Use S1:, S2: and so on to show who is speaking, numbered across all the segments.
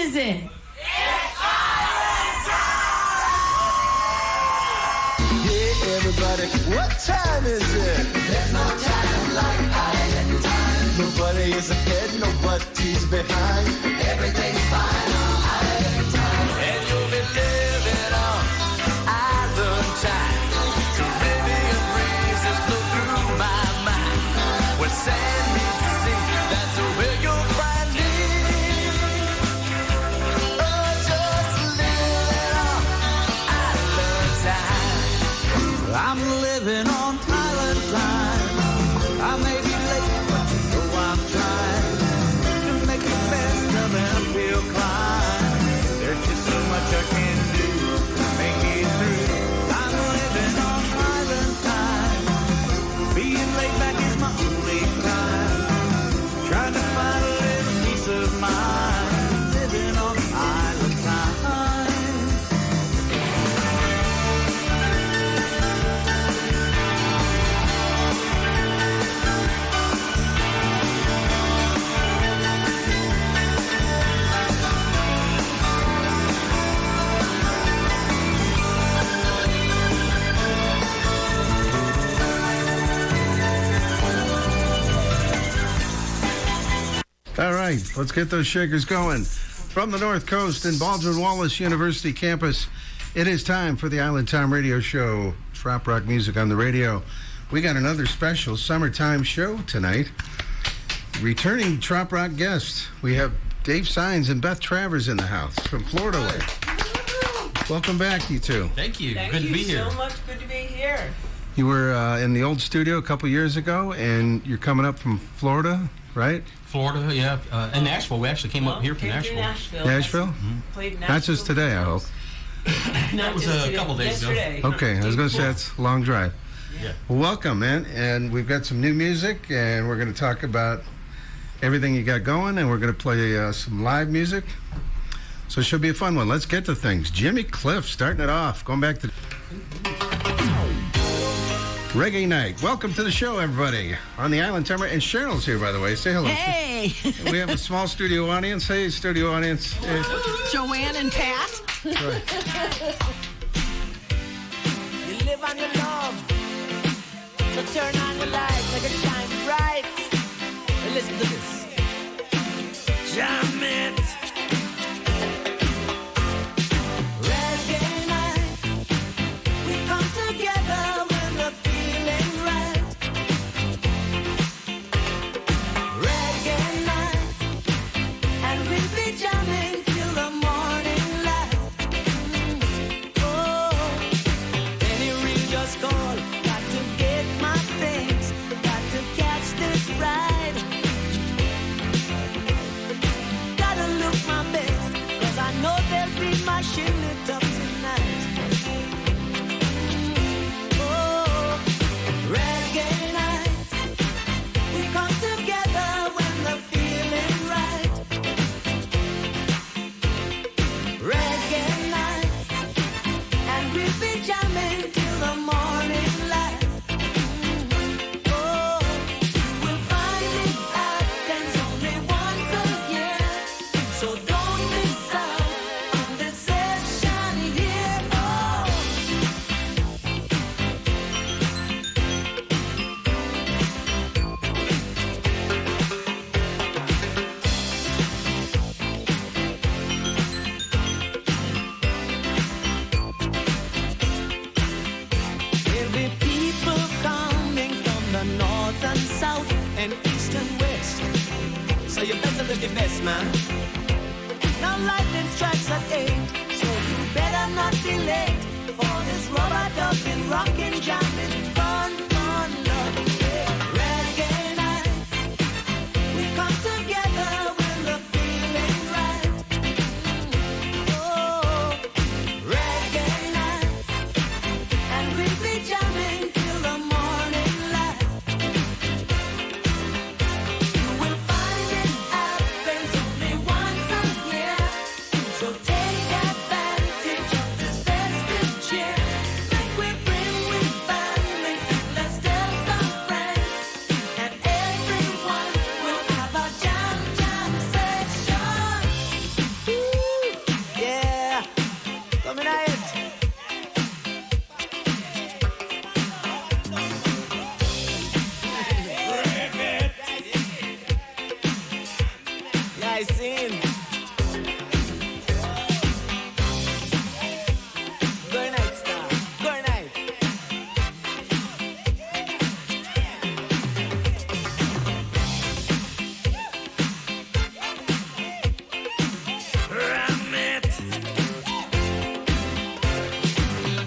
S1: is it?
S2: Yeah, everybody, what time is it? There's no time like island time. Nobody is ahead, nobody's behind. Everything's fine on island time. And you'll be living on island time. Caribbean breezes blow through my mind. When sand meets the sea, that's where you'll find me. Oh, just living on island time. I'm living on island time. I may be late, but you know I'm trying to make the best of an uphill climb. There's just so much I can do to make it through. I'm living on island time. Being laid back is my only crime. Trying to find a little peace of mind. Living on island time.
S3: All right, let's get those shakers going. From the North Coast in Baldwin Wallace University campus, it is time for the Island Time Radio Show. Trop rock music on the radio. We got another special summertime show tonight. Returning trop rock guests, we have Dave Signs and Beth Travers in the house from Florida way. Welcome back, you two.
S4: Thank you. Good to be here.
S1: Thank you so much. Good to be here.
S3: You were in the old studio a couple years ago, and you're coming up from Florida, right?
S4: Florida, yeah. And Nashville. We actually came up here from Nashville.
S3: Nashville?
S1: Played
S3: Not just today, I hope.
S4: That was a couple days ago.
S3: Okay, I was going to say that's a long drive.
S4: Yeah.
S3: Well, welcome, man. And we've got some new music, and we're going to talk about everything you got going, and we're going to play some live music. So it should be a fun one. Let's get to things. Jimmy Cliff starting it off. Going back to Reggae Night. Welcome to the show, everybody. On the Island Timer. And Cheryl's here, by the way. Say hello.
S5: Hey!
S3: We have a small studio audience. Hey, studio audience. Hey.
S5: Joanne and Pat.
S3: Right.
S2: You live on your love, so turn on the light, make it shine bright. And listen to this. Jam it. Reggae night, we come together when the feeling right. Reggae night, and we'll be jamming till the morning light. Oh, any ring just call. Got to get my things, got to catch this ride. Gotta look my best, 'cause I know they'll be mashing it up tonight. Oh, reggae night, we come together when the feeling right. Reggae night, and we'll be jamming till the morning light. Oh, we'll find it happens only once a year, so don't miss out on this session here. Oh. There'll be people coming from the north and south and east and west, so you better look your best, man. Now lightning strikes at 8, so you better not be late for this rubber ducking, rocking, jamming, fun, loving day. Reggae night, we come together when the feeling right. Oh, reggae night, and we'll be jamming till the morning light. You will find it happens only once a year, so take advantage of this festive cheer. Make we bring with family, let's scene. Good night, star. Good night. Ram it.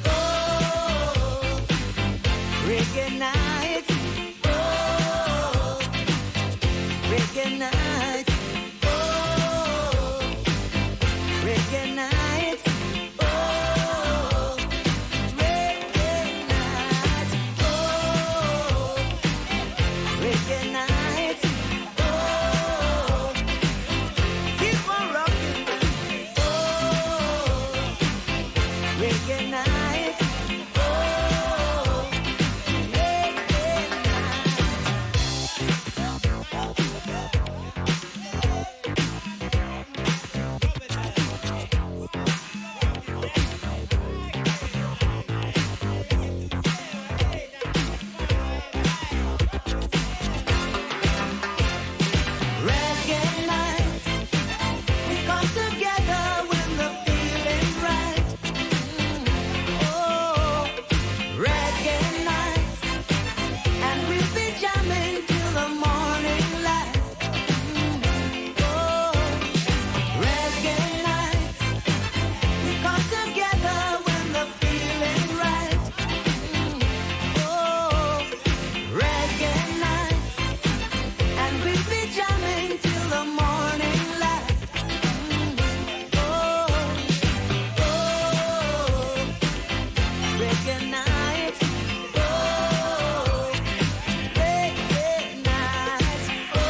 S2: Oh, reggae night. Oh, reggae night. Oh, reggae night. Oh, reggae night. Oh, reggae night. Oh, keep on rocking. Oh, reggae night. Oh, reggae night. Reggae night, we come together when the feeling's right. Oh, reggae night, and we'll be jamming till the morning light. Oh, reggae night, we come together when the feeling's right. Oh, reggae night. And we'll be jamming till the morning light. Oh, oh, reggae night. Oh, reggae night. Oh,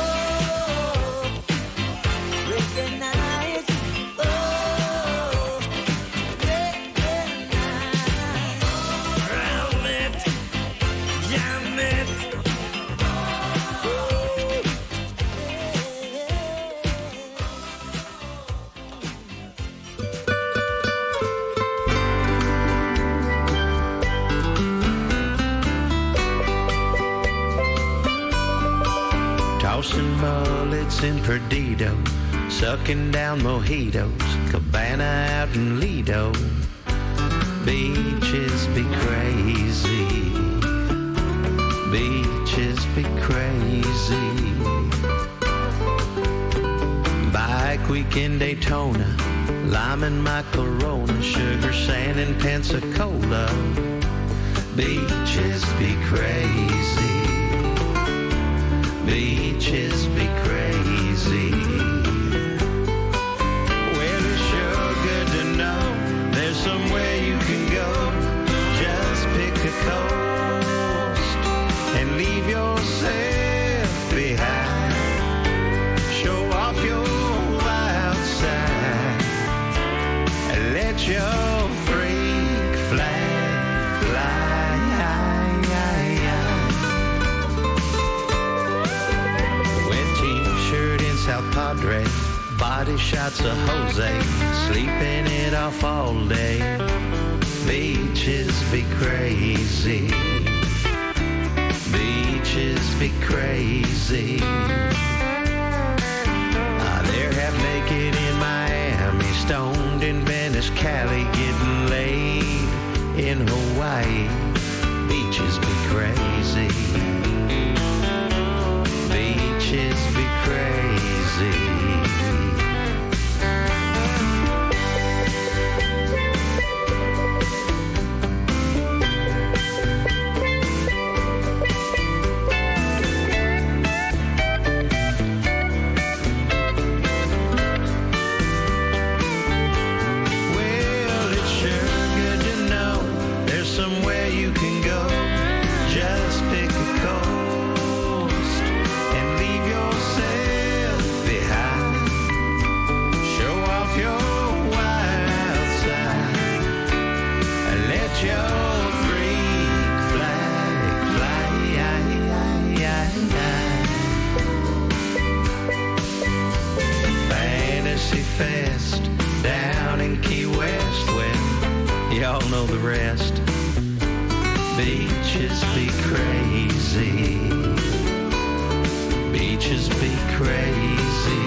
S2: reggae night. Oh, reggae night. Round it, jam it.
S1: Tossing bullets in Perdido, sucking down mojitos, Cabana out in Lido. Beaches be crazy, beaches be crazy. Bike week in Daytona, lime in my Corona, sugar sand in Pensacola. Beaches be crazy. Beaches be crazy. Well, it's sure good to know there's somewhere you can go. Just pick a coast and leave yourself behind. Show off your wild side and let your freak flag fly. South Padre, body shots of Jose, sleeping it off all day. Beaches be crazy, beaches be crazy. They're half naked in Miami, stoned in Venice, Cali, getting laid in Hawaii. Beaches be crazy, beaches be crazy. Well, it's sure good to know there's somewhere you can go. Just pick a coast and leave yourself behind. Show off your wild side and let your freak flag fly. Fantasy Fest down in Key West. Well, y'all know the rest. Beaches be crazy. Beaches be crazy.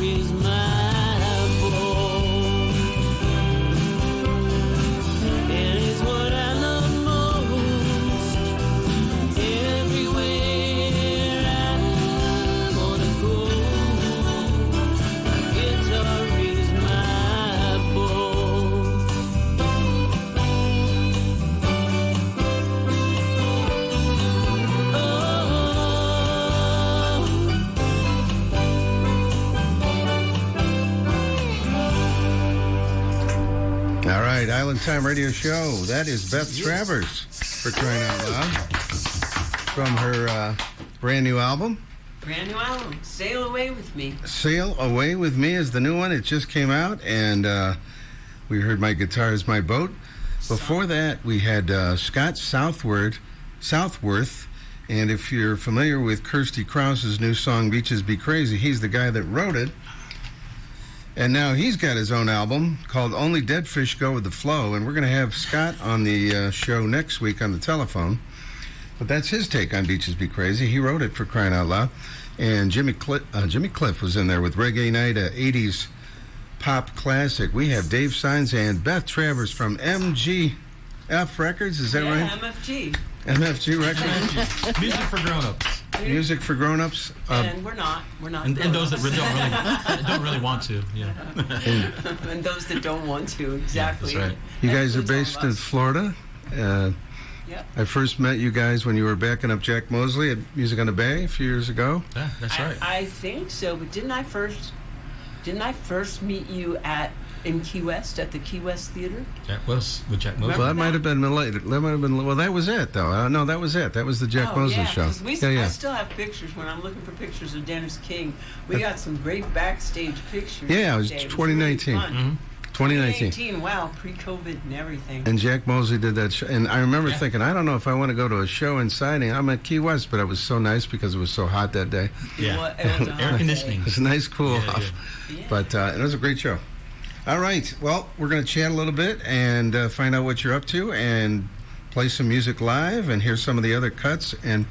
S2: is my boast. It is what I love most. Everywhere I wanna go, guitar is my boast.
S3: All right, Island Time Radio Show. That is Beth Travers, for crying out loud, from her brand new album.
S6: Brand new album, Sail Away With Me.
S3: Sail Away With Me is the new one. It just came out, and we heard My Guitar Is My Boat. Before that, we had Scott Southworth, and if you're familiar with Kirsty Krause's new song, Beaches Be Crazy, he's the guy that wrote it. And now he's got his own album called Only Dead Fish Go With the Flow, and we're going to have Scott on the show next week on the telephone. But that's his take on Beaches Be Crazy. He wrote it, for crying out loud. And Jimmy Cliff was in there with Reggae Night, 80s pop classic. We have Dave Signs and Beth Travers from MGF Records. Is that right?
S6: MFG.
S3: MFG Records.
S4: Music for grown-ups.
S3: Music for grown-ups.
S6: And we're not
S4: And those that don't really want to, yeah.
S6: and those that don't want to, exactly.
S4: Yeah, that's right.
S3: You guys are
S6: Includes
S3: based
S6: all
S3: in
S6: of us.
S3: Florida.
S6: Yep.
S3: I first met you guys when you were backing up Jack Mosley at Music on the Bay a few years ago.
S4: Yeah, that's right.
S6: I think so, but didn't I first meet you in Key West at the Key West Theater?
S4: That was with Jack Mosley.
S3: Well, that might have been later. Well, that was it, though. No, that was it. That was the Jack Mosley show.
S6: 'Cause I still have pictures when I'm looking for pictures of Dennis King. We got some great backstage pictures.
S3: Yeah, it was
S6: that day.
S3: 2019.
S6: Really fun.
S3: 2019.
S6: 2018, wow, pre-COVID and everything.
S3: And Jack Mosley did that show. And I remember thinking, I don't know if I want to go to a show and signing. I'm at Key West, but it was so nice because it was so hot that day.
S4: Yeah.
S6: It was a hot
S4: Air
S6: day.
S4: conditioning.
S3: It was a nice cool
S4: Yeah,
S3: off.
S6: Yeah.
S3: But it was a great show. All right. Well, we're going to chat a little bit and find out what you're up to and play some music live and hear some of the other cuts and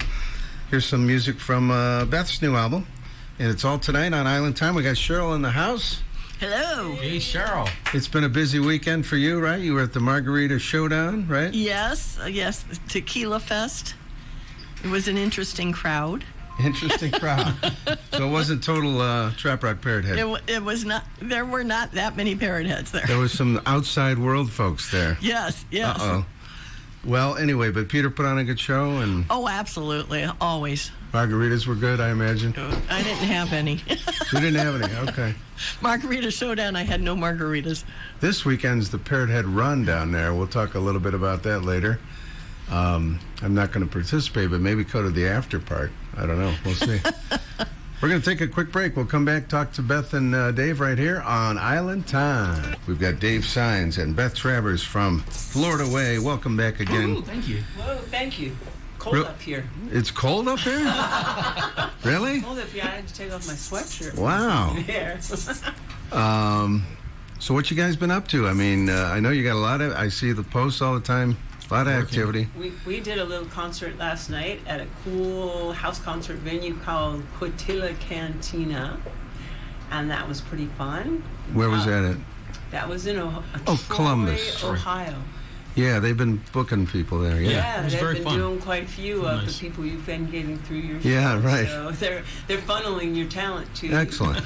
S3: hear some music from Beth's new album. And it's all tonight on Island Time. We got Cheryl in the house.
S5: Hello.
S4: Hey, Cheryl.
S3: It's been a busy weekend for you, right? You were at the Margarita Showdown, right?
S5: Yes, Tequila Fest. It was an interesting crowd.
S3: Interesting crowd. So it wasn't total Trap Rock Parrot Head.
S5: It was not. There were not that many parrot heads there.
S3: There was some outside world folks there.
S5: Yes.
S3: Uh-oh. Well, anyway, but Peter put on a good show, and
S5: Oh, absolutely, always.
S3: margaritas were good, I imagine.
S5: I didn't have any.
S3: You didn't have any, okay.
S5: Margarita Showdown. I had no margaritas.
S3: This weekend's the Parrot Head Run down there. We'll talk a little bit about that later. I'm not going to participate, but maybe go to the after part. I don't know. We'll see. We're going to take a quick break. We'll come back, talk to Beth and Dave right here on Island Time. We've got Dave Signs and Beth Travers from Florida Way. Welcome back again.
S4: Ooh, thank you.
S6: Whoa, thank you. Cold up here.
S3: It's cold up here? Really?
S6: Cold up here. I had to take off my sweatshirt.
S3: Wow.
S6: Yeah.
S3: So what you guys been up to? I mean, I know you got a lot of, I see the posts all the time, a lot of activity.
S6: We did a little concert last night at a cool house concert venue called Quotilla Cantina, and that was pretty fun.
S3: Where was that at?
S6: That was in Troy,
S3: Columbus.
S6: Ohio.
S3: Yeah, they've been booking people there, yeah.
S6: Yeah,
S4: it was
S6: they've
S4: very
S6: been
S4: fun.
S6: doing quite a few of
S4: Nice.
S6: the people you've been getting through your
S3: Yeah,
S6: show.
S3: right.
S6: So they're funneling your talent to
S3: Excellent.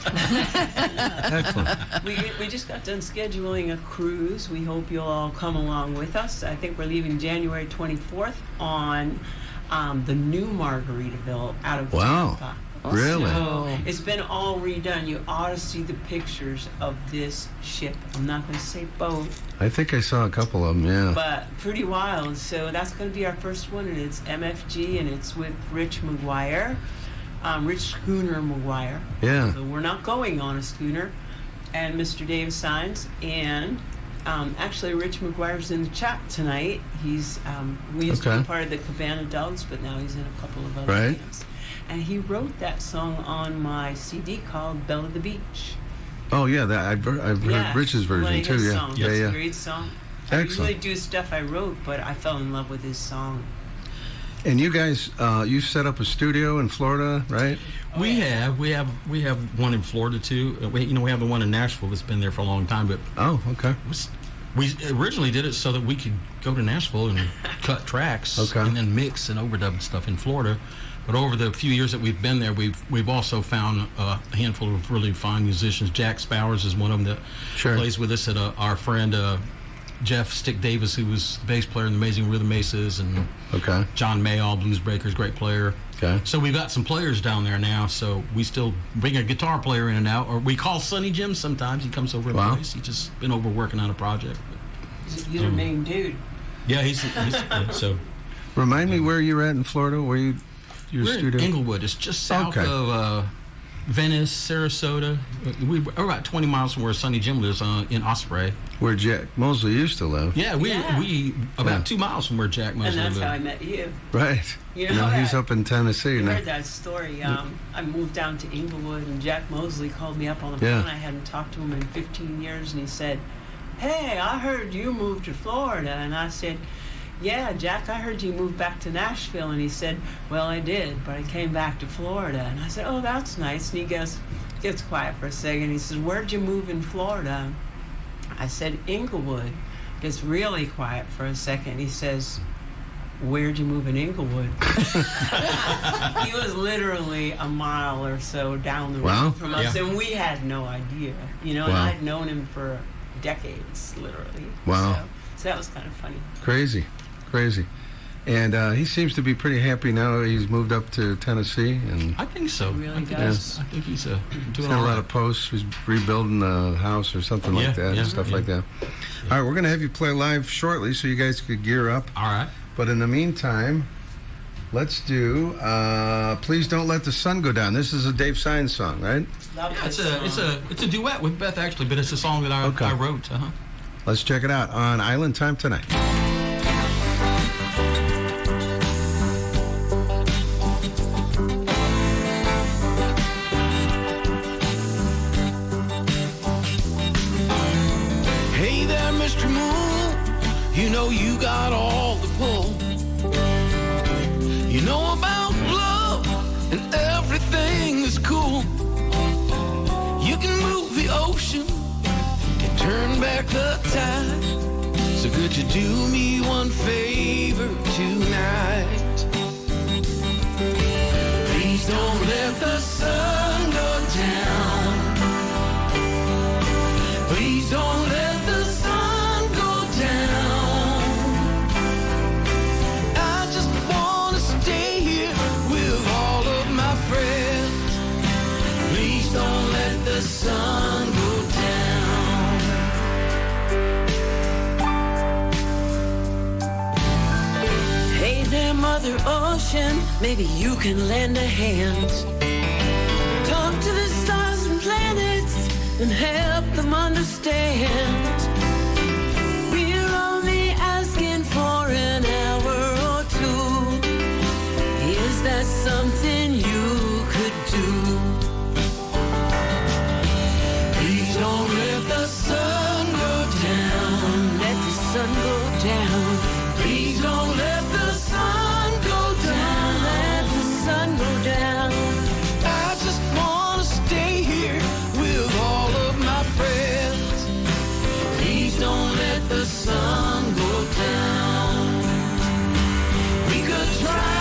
S3: Excellent.
S6: We just got done scheduling a cruise. We hope you'll all come along with us. I think we're leaving January 24th on the new Margaritaville out of
S3: Wow.
S6: Tampa.
S3: Really?
S6: So it's been all redone. You ought to see the pictures of this ship. I'm not going to say boat,
S3: I think I saw a couple of them, yeah.
S6: but pretty wild. So that's going to be our first one, and it's MFG, and it's with Rich McGuire, Rich Schooner McGuire.
S3: Yeah.
S6: So we're not going on a schooner, and Mr. Dave Signs, and actually Rich McGuire's in the chat tonight. He's we used to
S3: Okay.
S6: be part of the Cabana Dogs, but now he's in a couple of other
S3: Right.
S6: bands. And he wrote that song on my CD called Belle of the Beach.
S3: Oh, yeah, that I've heard
S6: Yeah,
S3: Rich's
S6: one
S3: version,
S6: of
S3: too,
S6: his
S3: yeah.
S6: songs.
S3: Yeah,
S6: It's
S3: yeah.
S6: a great song. I
S3: Excellent.
S6: usually do stuff I wrote, but I fell in love with his song.
S3: And you guys, you set up a studio in Florida, right?
S4: We have one in Florida too. We have the one in Nashville that's been there for a long time. But
S3: okay.
S4: We originally did it so that we could go to Nashville and cut tracks, and then mix and overdub stuff in Florida. But over the few years that we've been there, we've also found a handful of really fine musicians. Jack Spowers is one of them that plays with us. At our friend Jeff Stick Davis, who was the bass player in the Amazing Rhythm Aces, and John Mayall, Blues Breakers, great player. Okay. So we've got some players down there now. So we still bring a guitar player in and out, or we call Sonny Jim sometimes. He comes over and plays. He's just been over working on a project.
S6: He's a main dude.
S4: Yeah, he's so.
S3: Remind me where you're at in Florida. Where you? Your
S4: We're
S3: studio?
S4: in Inglewood. It's just south of Venice, Sarasota. We're about 20 miles from where Sonny Jim lives in Osprey.
S3: Where Jack Mosley used to live.
S4: Yeah, we about 2 miles from where Jack Mosley
S6: And
S4: lived.
S6: that's how I met you.
S3: Right.
S6: You know
S3: he's up in Tennessee.
S6: You
S3: now.
S6: heard that story. I moved down to Inglewood, and Jack Mosley called me up on the phone. I hadn't talked to him in 15 years, and he said, "Hey, I heard you moved to Florida." And I said, "Yeah, Jack, I heard you moved back to Nashville." And he said, "Well, I did, but I came back to Florida." And I said, "Oh, that's nice." And he gets quiet for a second. He says, "Where'd you move in Florida?" I said, "Inglewood." Gets really quiet for a second. He says, "Where'd you move in Inglewood?" He was literally a mile or so down the road from us, and we had no idea. And I'd known him for decades, literally.
S3: Wow.
S6: So that was kind of funny.
S3: Crazy. And he seems to be pretty happy now. He's moved up to Tennessee, and
S4: I think so.
S6: He really does.
S4: I think he's doing
S3: he's had a lot of posts. He's rebuilding the house or something like that, and stuff like that. All right, we're going to have you play live shortly, so you guys could gear up.
S4: All right.
S3: But in the meantime, let's do "Please Don't Let the Sun Go Down." This is a Dave Signs song, right?
S4: It's a duet with Beth actually, but it's a song that I wrote.
S3: Let's check it out on Island Time Tonight.
S2: Hey there, Mr. Moon, you know you got all the pull. You know about love and everything is cool. You can move the ocean and turn back the tide. So could you do me one favor tonight? Please don't let the sun go down. Please don't let the sun go down. I just want to stay here with all of my friends. Please don't let the sun go down. Hey there, Mother Ocean, maybe you can lend a hand. Talk to the stars and planets and help them understand. We're only asking for an hour or two. Is that something you could do? Please don't let the sun go down. Let the sun go down. Please don't let the sun go down. Let the sun go down. I just want to stay here with all of my friends. Please don't let the sun go down. We could try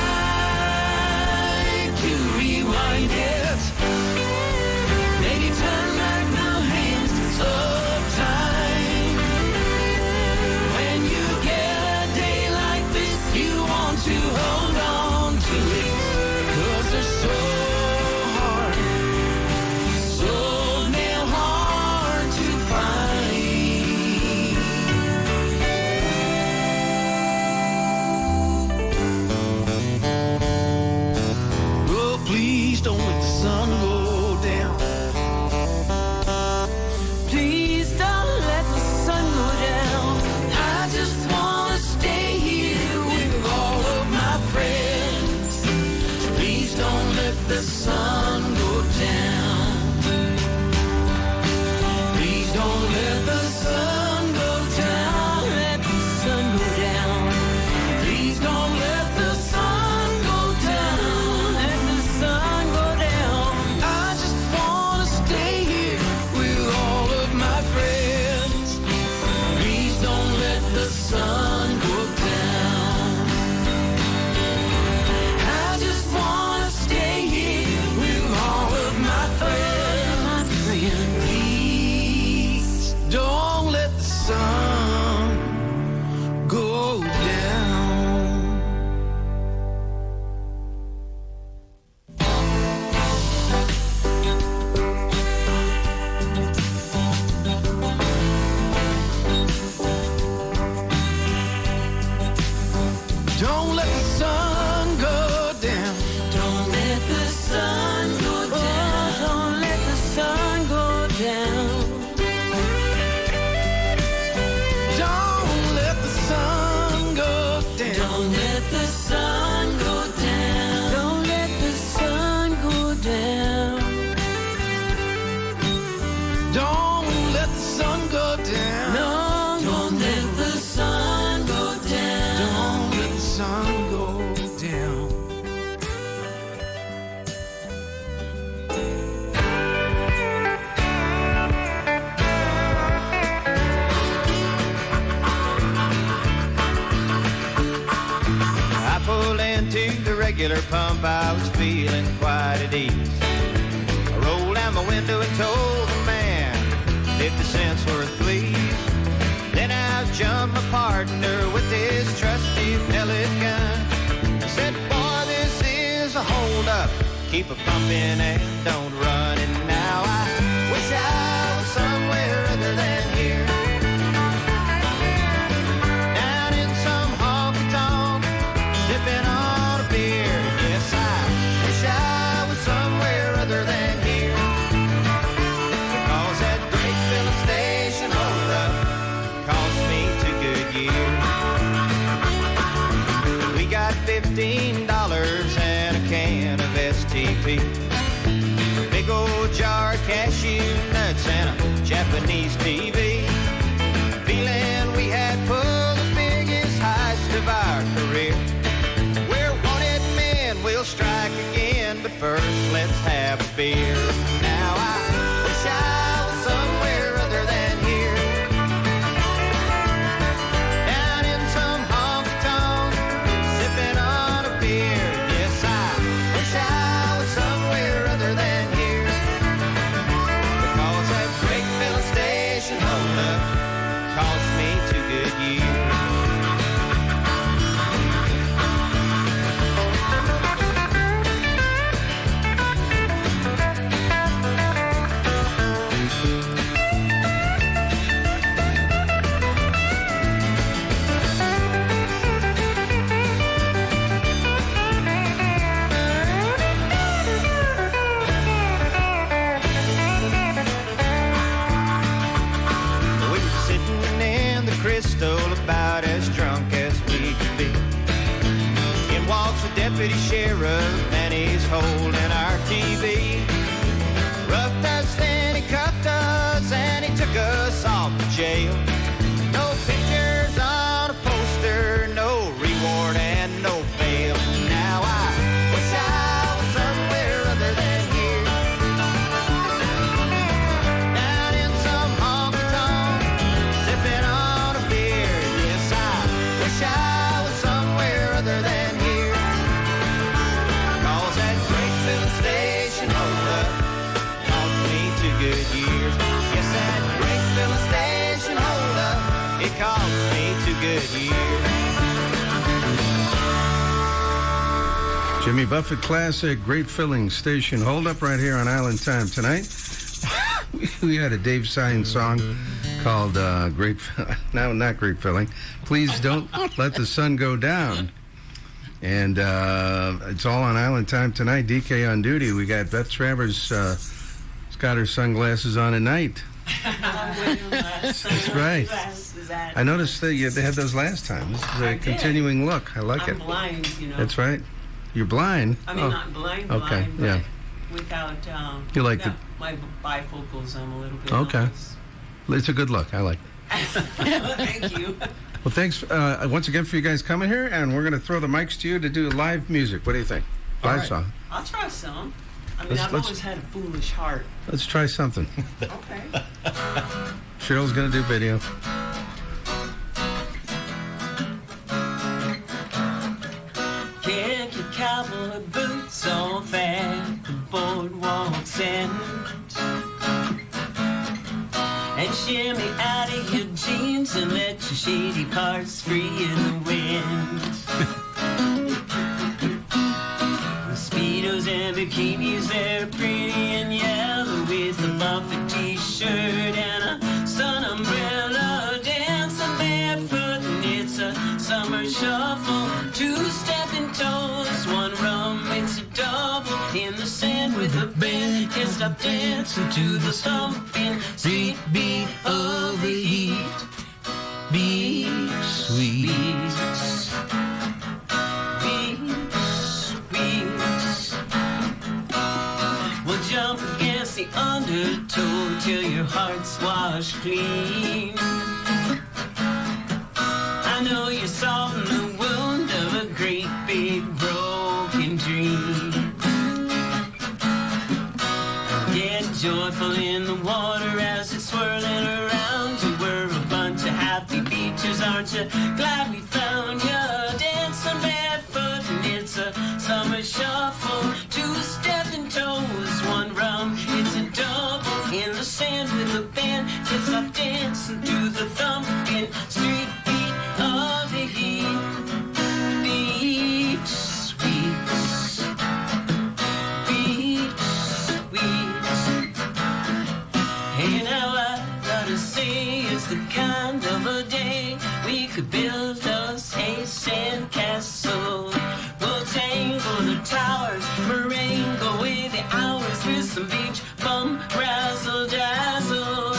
S2: to rewind it. Maybe turn back the hands of time. When you get a day like this, you want to hold on to it. 'Cause they're so hard. So nail hard to find. Oh, please don't let the sun go down. Please don't let the sun go down. I just want to stay here with all of my friends. Please don't let the sun go down. Please don't let the sun go down. Let the sun go down. Please don't let the sun
S1: regular pump, I was feeling quite at ease. I rolled down my window and told the man 50 cents worth, please. Then out jumped my partner with his trusty pellet gun. I said, boy, this is a hold-up. Keep it pumping and don't run it now. I wish I was somewhere other than here. Down in some honky-tonk, sipping on a beer. Yes, I wish I was somewhere other than here. Because that great filling station hold-up cost me 2 good years. We got $15 and a can of STP, a big old jar of cashew nuts and a Japanese TV. Feeling we had pulled the biggest heist of our career. We're wanted men, we'll strike again, but first let's have a beer. Now I wish I was somewhere other than here. Down in some honky-tonk, sipping on a beer. Yes, I wish I was somewhere other than here. Because that great filling station hold-up cost me 2 good years. We were sitting in the Crystal about as drunk as we could be. In walks the deputy sheriff and he's holding our TV. Roughed us, then he cuffed us and he took us off to jail. No pictures on a poster, no reward and no bail. Now I wish I was somewhere other than here. Down in some honky-tonk, sipping on a beer. Yes, I wish I was somewhere other than here. Cause that great filling station hold-up cost me 2 good years. Yes, that great filling station hold-up, it cost me 2 good years.
S3: Jimmy Buffett classic, great filling station hold-up right here on Island Time tonight. We had a Dave Signs song called no, not Great Filling. Please Don't Let the Sun Go Down. And it's all on Island Time tonight. DK on duty. We got Beth Travers. Got her sunglasses on at night. That's right. I noticed that they had those last time. This is a continuing look. I like it.
S6: I'm blind, you know.
S3: That's right. You're blind?
S6: I mean, not blind,
S3: okay.
S6: blind, but
S3: Yeah.
S6: without,
S3: You like
S6: without my bifocals, I'm a little bit
S3: Okay.
S6: nervous.
S3: It's a good look. I like it.
S6: Thank you.
S3: Well, thanks once again for you guys coming here, and we're going to throw the mics to you to do live music. What do you think? Live song.
S6: I'll try some. I mean,
S3: Let's-
S6: I've always had a foolish heart.
S3: Let's try something.
S6: Okay.
S3: Cheryl's going to do video.
S6: Kick your cowboy boots off at the boardwalk's end, and shimmy out of your jeans and let your shady parts free in the wind. The Speedos and bikinis, they're pretty and yellow with a Buffett t-shirt and a sun umbrella, dancing barefoot, and it's a summer shuffle. Two-stepping toes, one rum makes a double in the sand with a band. Can't stop dancing to the stomping sweet beat of the heat. Beat sweet. Beat sweet. Well, jump against the undertow till your heart's washed clean. I know you're solving the wound of a great big broken dream. Get joyful in the water as it's swirling around you. We're a bunch of happy beaches, aren't you? Glad we found you. Dancing barefoot and it's a summer say it's the kind of a day we could build us a sand castle. We'll tangle the towers, meringue away the hours with some beach bum razzle dazzle.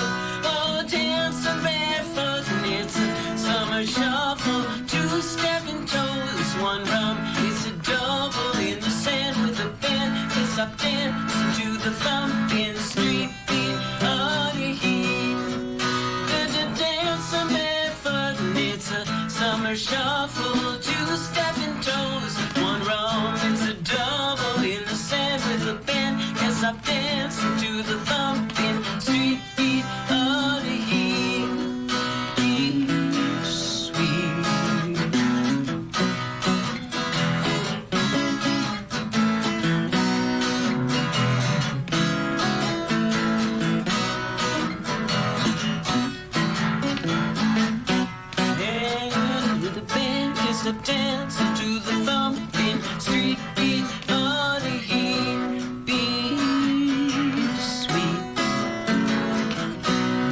S6: Oh, dancing barefoot and it's a summer shuffle. Two stepping toes, one rum, it's a double in the sand with a band. Cause I'm dancing to the thumping street beat of the heat. Dancing barefoot and it's a summer shuffle. Two stepping toes, one rum, it's a double in the sand with a band. Cause I'm dancing to the thumping street beat of the heat. Sweet. And with the band, cause I'm dancing to the thumping street beat of the heat. Be sweet.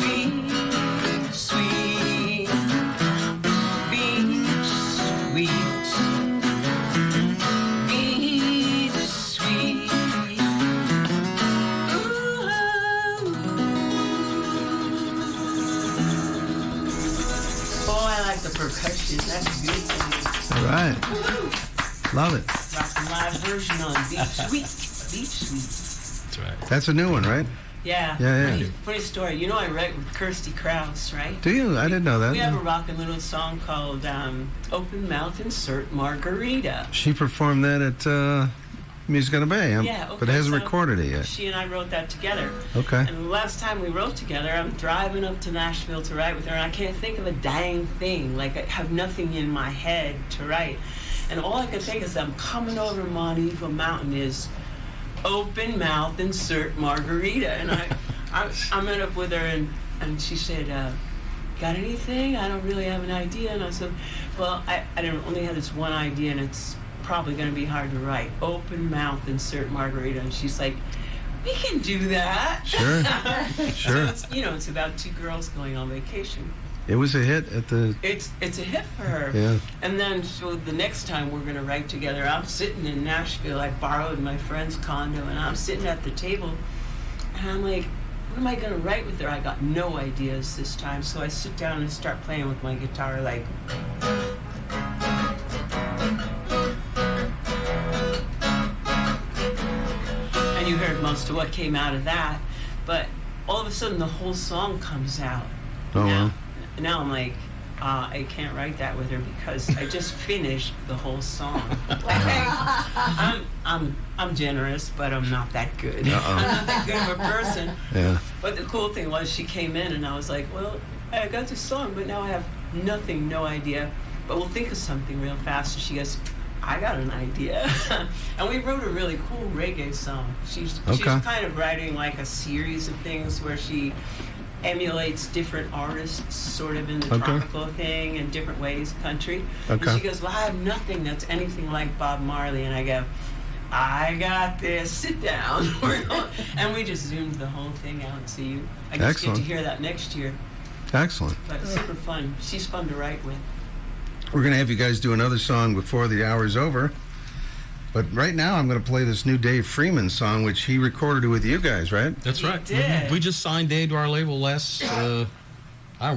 S6: Be sweet. Be sweet. Be sweet. Oh, I like the percussion. That's beautiful.
S3: All right.
S6: Woo-hoo.
S3: Love it.
S6: Rock the live version on Beach Sweet. Beach Sweet.
S4: That's right.
S3: That's a new one, right?
S6: Yeah.
S3: Yeah.
S6: Funny story. You know I write with Kirsty Krause, right?
S3: Do you? I didn't know that.
S6: We have a rockin' little song called Open Mouth Insert Margarita.
S3: She performed that at Music on the Bay,
S6: Yeah,
S3: but hasn't
S6: so
S3: recorded it yet.
S6: She and I wrote that together.
S3: Okay.
S6: And the last time we wrote together, I'm driving up to Nashville to write with her, and I can't think of a dang thing. Like, I have nothing in my head to write. And all I can think is I'm coming over Montevideo Mountain is open mouth, insert margarita. And I met up with her, and she said, got anything? I don't really have an idea. And I said, well, I only had this one idea, and it's probably going to be hard to write. Open mouth, insert margarita. And she's like, we can do that.
S3: Sure. Sure.
S6: So it's about two girls going on vacation.
S3: It was a hit at the...
S6: It's a hit for her.
S3: Yeah.
S6: And then so the next time we're going to write together, I'm sitting in Nashville. I borrowed my friend's condo, and I'm sitting at the table, and I'm like, what am I going to write with her? I got no ideas this time. So I sit down and start playing with my guitar, like... And you heard most of what came out of that. But all of a sudden, the whole song comes out.
S3: Oh, wow.
S6: Now I'm like, I can't write that with her because I just finished the whole song. I'm generous, but I'm not that good. I'm not that good of a person.
S3: Yeah.
S6: But the cool thing was she came in and I was like, well, I got this song, but now I have nothing, no idea. But we'll think of something real fast. And she goes, I got an idea. And we wrote a really cool reggae song. She's kind of writing like a series of things where she emulates different artists sort of in the tropical thing in different ways, country. And she goes, well, I have nothing that's anything like Bob Marley. And I go, I got this, sit down. And we just zoomed the whole thing out. So I just get to hear that next year.
S3: Excellent.
S6: But it's super fun. She's fun to write with.
S3: We're going to have you guys do another song before the hour's over. But right now, I'm going to play this new Dave Freeman song, which he recorded with you guys, right?
S4: That's right.
S6: Did.
S4: We just signed Dave to our label last,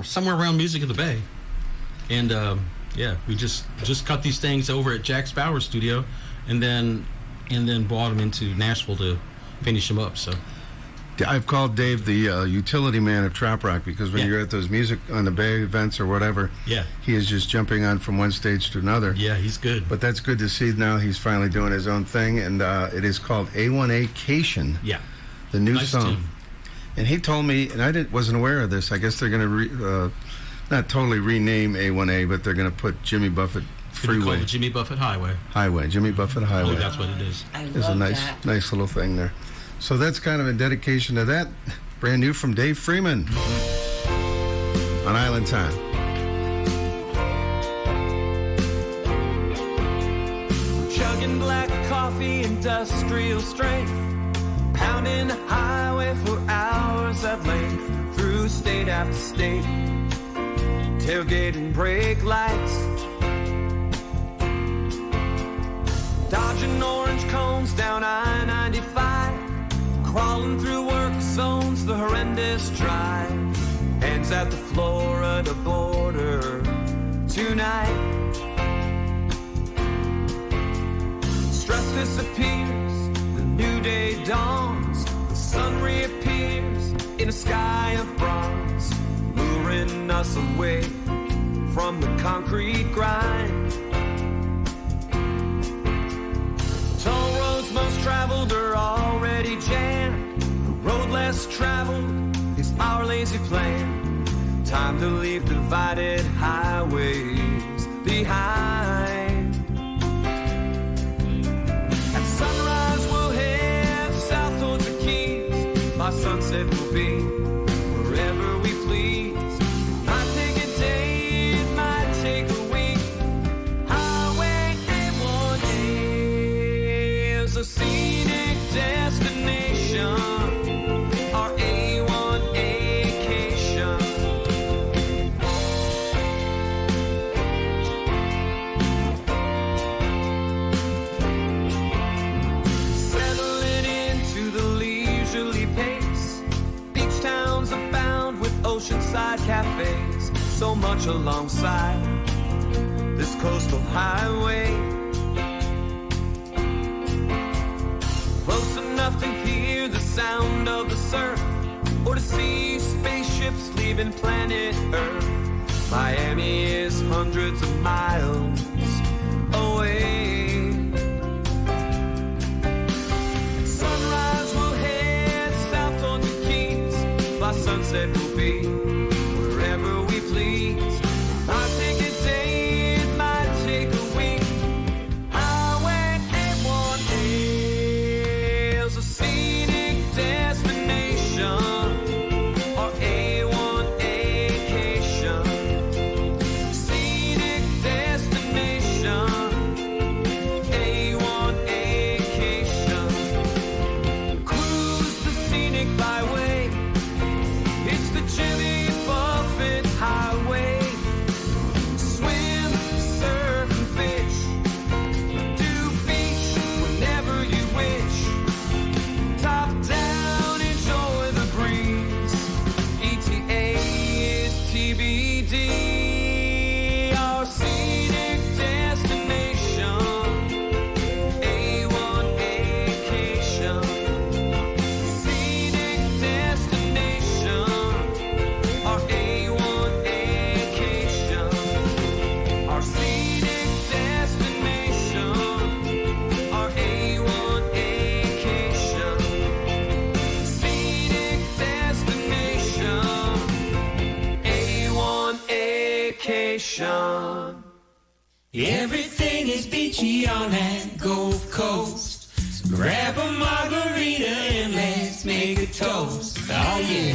S4: somewhere around Music of the Bay. And, we just cut these things over at Jack's Power Studio and then brought them into Nashville to finish them up, so...
S3: I've called Dave the utility man of Trop Rock because when you're at those Music on the Bay events or whatever, he is just jumping on from one stage to another.
S4: Yeah, he's good.
S3: But that's good to see now he's finally doing his own thing, and it is called A1A-cation, the new song. Tune. And he told me, and I wasn't aware of this, I guess they're going to not totally rename A1A, but they're going to put Jimmy Buffett Freeway.
S4: Jimmy Buffett Highway.
S3: Jimmy Buffett Highway.
S4: Oh, that's what it is.
S3: There's a nice little thing there. So that's kind of a dedication to that. Brand new from Dave Freeman on Island Time.
S2: Chugging black coffee, industrial strength, pounding the highway for hours at length, through
S7: state after state, tailgating brake lights, dodging orange cones down I-95, crawling through work zones, the horrendous drive, hands at the Florida border tonight. Stress disappears, the new day dawns, the sun reappears in a sky of bronze, luring us away from the concrete grind. Toll roads most traveled are already jammed. The road less traveled is our lazy plan. Time to leave divided highways behind. At sunrise we'll head south towards the Keys. By sunset we'll be wherever we please. Might take a day, it might take a week. Highway A1A is a scenic destination. Our A1A-cation. Settling into the leisurely pace. Beach towns abound with oceanside cafes. So much alongside this coastal highway. Close enough to hear the sound of the surf, or to see spaceships leaving planet Earth. Miami is hundreds of miles away. At sunrise we'll head south towards the Keys. By sunset we'll be wherever we please. Might take a day, it might take a week. Highway A1A is a scenic destination. Our A1A-cation. Scenic destination. A1A-cation. Cruise the scenic byway. It's the Jimmy Buffett highway. Swim, surf, and fish. Do beach whenever you wish. Top down, enjoy the breeze. ETA is TBD. Our scenic destination. A1A-cation. Scenic destination. Our A1A-cation. Our scenic destination. Our A1A-cation. Scenic destination. A1A-cation.
S2: Everything is beachy on that Gulf Coast. So grab a margarita and let's make a toast. Oh yeah.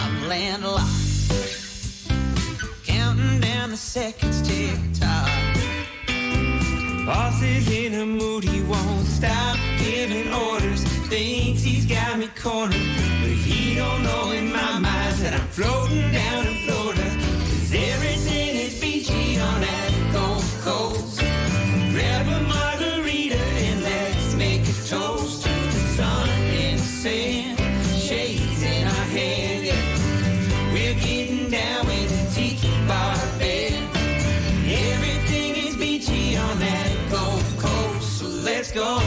S2: I'm landlocked, counting down the seconds tick tock. Boss is in a mood, he won't stop giving orders. Thinks he's got me cornered, but he don't know in my mind that I'm floating down in Florida. 'Cause everything is beachy on that Gulf Coast. Grab a margarita and let's make a toast to the sun and the sand, shades in our hand. Yeah. We're getting down with a tiki bar band. Everything is beachy on that Gulf Coast, so let's go.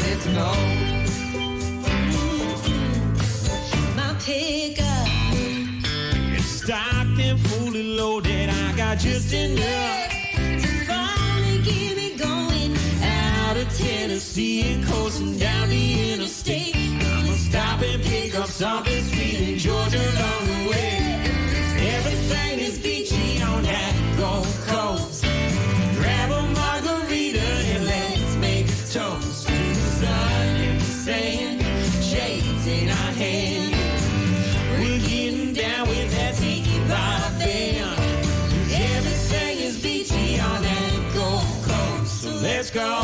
S2: Let's go. My pickup, it's stocked and fully loaded. I got just enough to finally get me going out of Tennessee and coasting down the interstate. I'ma stop and pick up something sweet in Georgia along the way. 'Cause everything is beachy on that Gulf Coast. Grab a margarita and let's make a toast to the sun and the sand, shades in our hand. We're getting down with that tiki bar band. Everything is beachy on that
S1: let's go.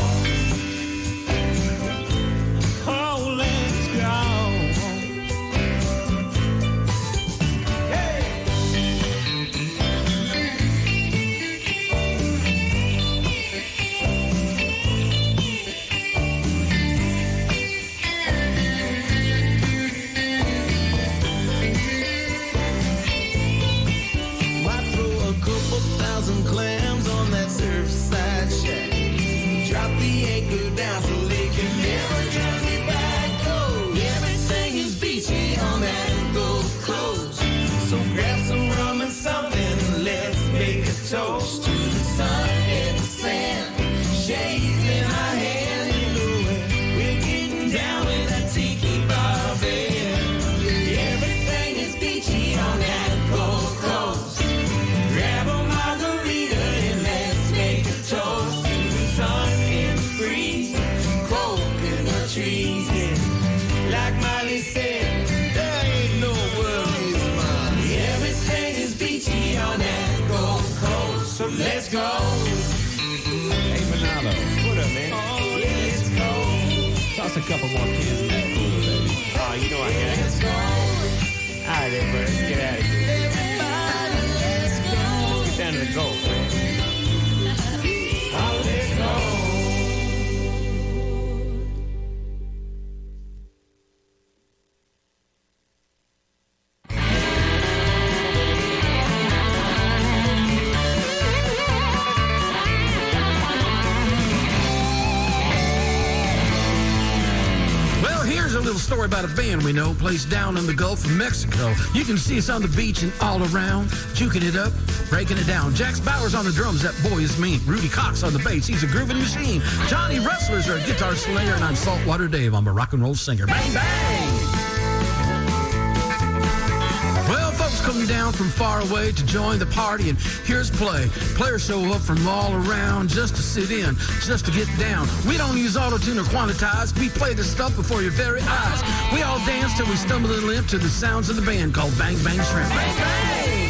S1: Oh, let's go.
S2: Clams on that surfside shack. Drop the anchor down so they can never turn me back. Oh, everything is beachy on that Gulf Coast. So grab some rum and something. Let's make a toast to the sun and the sand. Shades in our hand, you know it. We're getting down with that tiki bar band. Everything is beachy on that Gulf Coast. Grab a margarita and let's make a toast to the sun and the breeze, coconut trees. And like Miley said, there ain't no worries, man. Everything is beachy on that Gulf Coast. So let's go.
S8: Hey, Manalo. What up, man?
S2: Oh, let's go.
S8: Toss a couple more cans in that cooler, baby.
S1: Oh, you know I got it.
S2: Let's go.
S1: All right, then, bro. Let's get out of here.
S2: Everybody, let's go.
S1: Get down to the Gulf, man.
S2: Oh, let's go.
S9: Well, here's a little story about a band we know, placed down in the Gulf of Mexico. You can see us on the beach and all around, juking it up, breaking it down. Jax Bowers on the drums, that boy is mean. Rudy Cox on the bass, he's a grooving machine. Johnny Rustler's our guitar slayer, and I'm Saltwater Dave, I'm a rock and roll singer. Bang, bang! Well, folks come down from far away to join the party, and here's play. Players show up from all around just to sit in, just to get down. We don't use auto-tune or quantize. We play this stuff before your very eyes. We all dance till we stumble and limp to the sounds of the band called Bang Bang Shrimp. Bang, bang!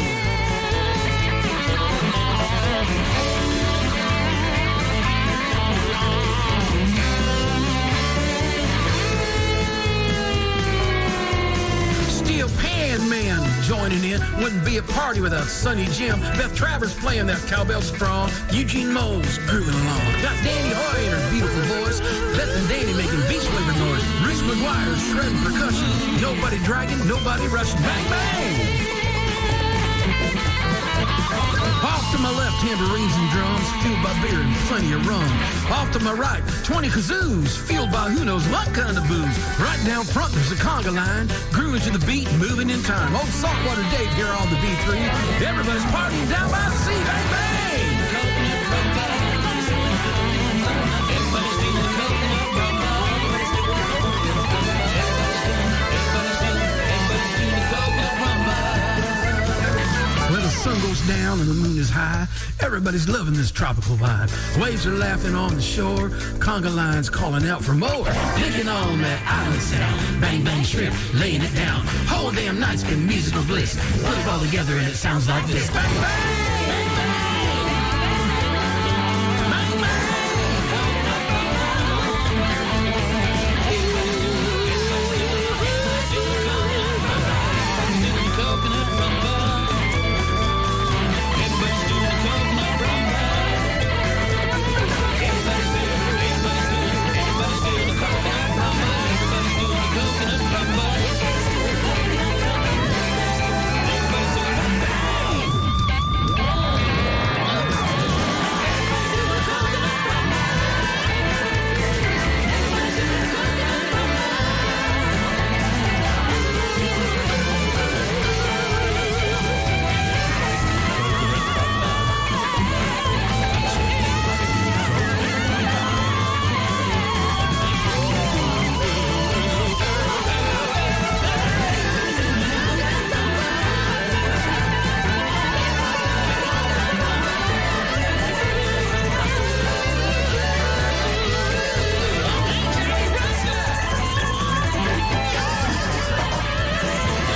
S9: Steel Pan Man joining in. Wouldn't be a party without Sonny Jim. Beth Travers playing that cowbell strong. Eugene Moles grooving along. Got Danny Hoy and her beautiful voice. Beth and Danny making beach flavor noise. Rich McGuire shredding percussion. Nobody dragging, nobody rushing. Bang, bang! Off to my left, tambourines and drums, fueled by beer and plenty of rum. Off to my right, 20 kazoos, fueled by who knows what kind of booze. Right down front, there's a conga line, grooving to the beat, moving in time. Old Saltwater Dave here on the B3. Everybody's partying down by the sea. Bang, bang! Well, the sun goes down and the moon is high. Everybody's loving this tropical vibe. Waves are laughing on the shore. Conga lines calling out for more. Licking on that island sound. Bang, bang, shrimp, laying it down. Whole damn night's been musical bliss. Put it all together and it sounds like this. Bang, bang! Bang, bang! Bang, bang!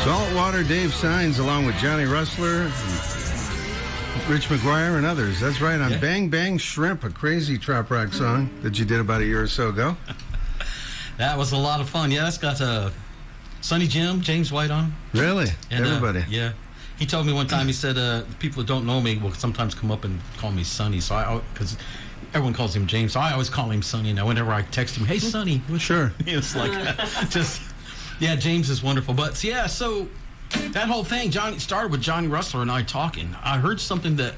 S3: Saltwater Dave Signs along with Johnny Rustler. Rich McGuire and others. That's right, on Bang Bang Shrimp, a crazy trop rock song that you did about a year or so ago.
S4: That was a lot of fun. Yeah, that's got Sonny Jim, James White on.
S3: Really?
S4: And,
S3: everybody?
S4: Yeah. He told me one time, he said, people that don't know me will sometimes come up and call me Sonny, because everyone calls him James, so I always call him Sonny. Now, whenever I text him, hey, Sonny.
S3: Sure.
S4: It's like, yeah, James is wonderful. But, yeah, so that whole thing, started with Johnny Rustler and I talking. I heard something that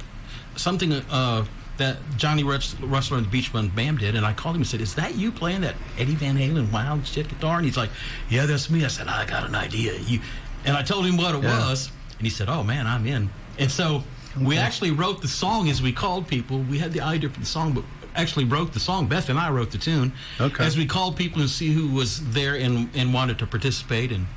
S4: Johnny Rustler and the Beach Bum Band did, and I called him and said, is that you playing that Eddie Van Halen wild shit guitar? And he's like, yeah, that's me. I said, I got an idea. And I told him what it was, and he said, oh, man, I'm in. And so we actually wrote the song as we called people. We had the idea for the song, but actually wrote the song. Beth and I wrote the tune as we called people and see who was there and wanted to participate. And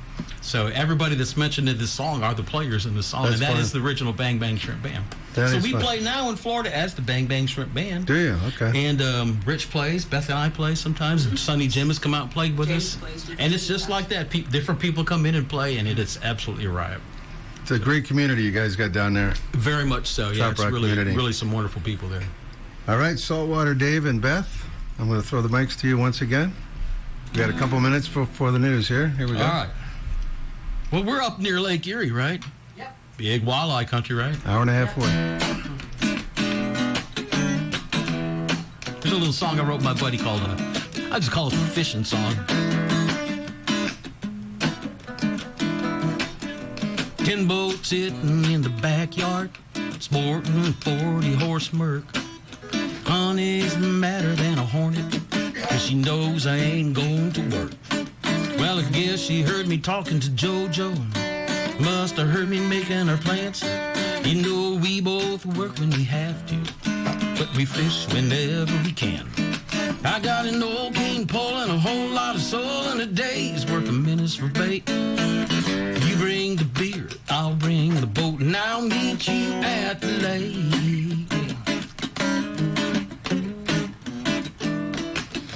S4: so everybody that's mentioned in this song are the players in the song, and that is the original Bang Bang Shrimp Band. So we play now in Florida as the Bang Bang Shrimp Band.
S3: Do you? Okay.
S4: And Rich plays, Beth and I play sometimes, and Sonny Jim has come out and played with us. And it's just like that. Different people come in and play, and it's absolutely a riot.
S3: It's a great community you guys got down there.
S4: Very much so. Yeah, it's really some wonderful people there.
S3: All right, Saltwater Dave and Beth, I'm going to throw the mics to you once again. We got a couple minutes for the news here. Here we go.
S4: All right. Well, we're up near Lake Erie, right?
S5: Yep.
S4: Big walleye country, right?
S3: Hour and a half away.
S4: There's a little song I wrote with my buddy called, I just call it a fishing song. 10 boats sitting in the backyard, sporting a 40-horse Merc. Honey's madder than a hornet, 'cause she knows I ain't going to work. Well, I guess she heard me talking to JoJo, and must have heard me making her plans. You know we both work when we have to, but we fish whenever we can. I got an old cane pole and a whole lot of soul, and a day's worth of minutes for bait. You bring the beer, I'll bring the boat, and I'll meet you at the lake.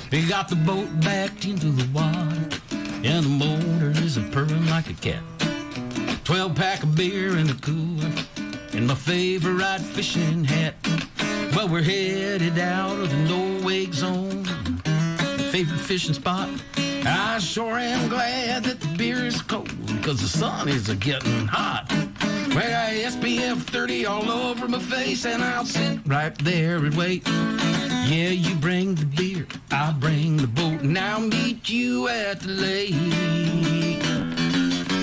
S4: We got the boat backed into the water, and the motor is purring like a cat. 12-pack of beer in the cooler, and my favorite fishing hat. Well, we're headed out of the no-wake zone, favorite fishing spot. I sure am glad that the beer is cold, 'cause the sun is getting hot. Well, I SPF 30 all over my face, and I'll sit right there and wait. Yeah, you bring the beer, I'll bring the boat, and I'll meet you at the lake.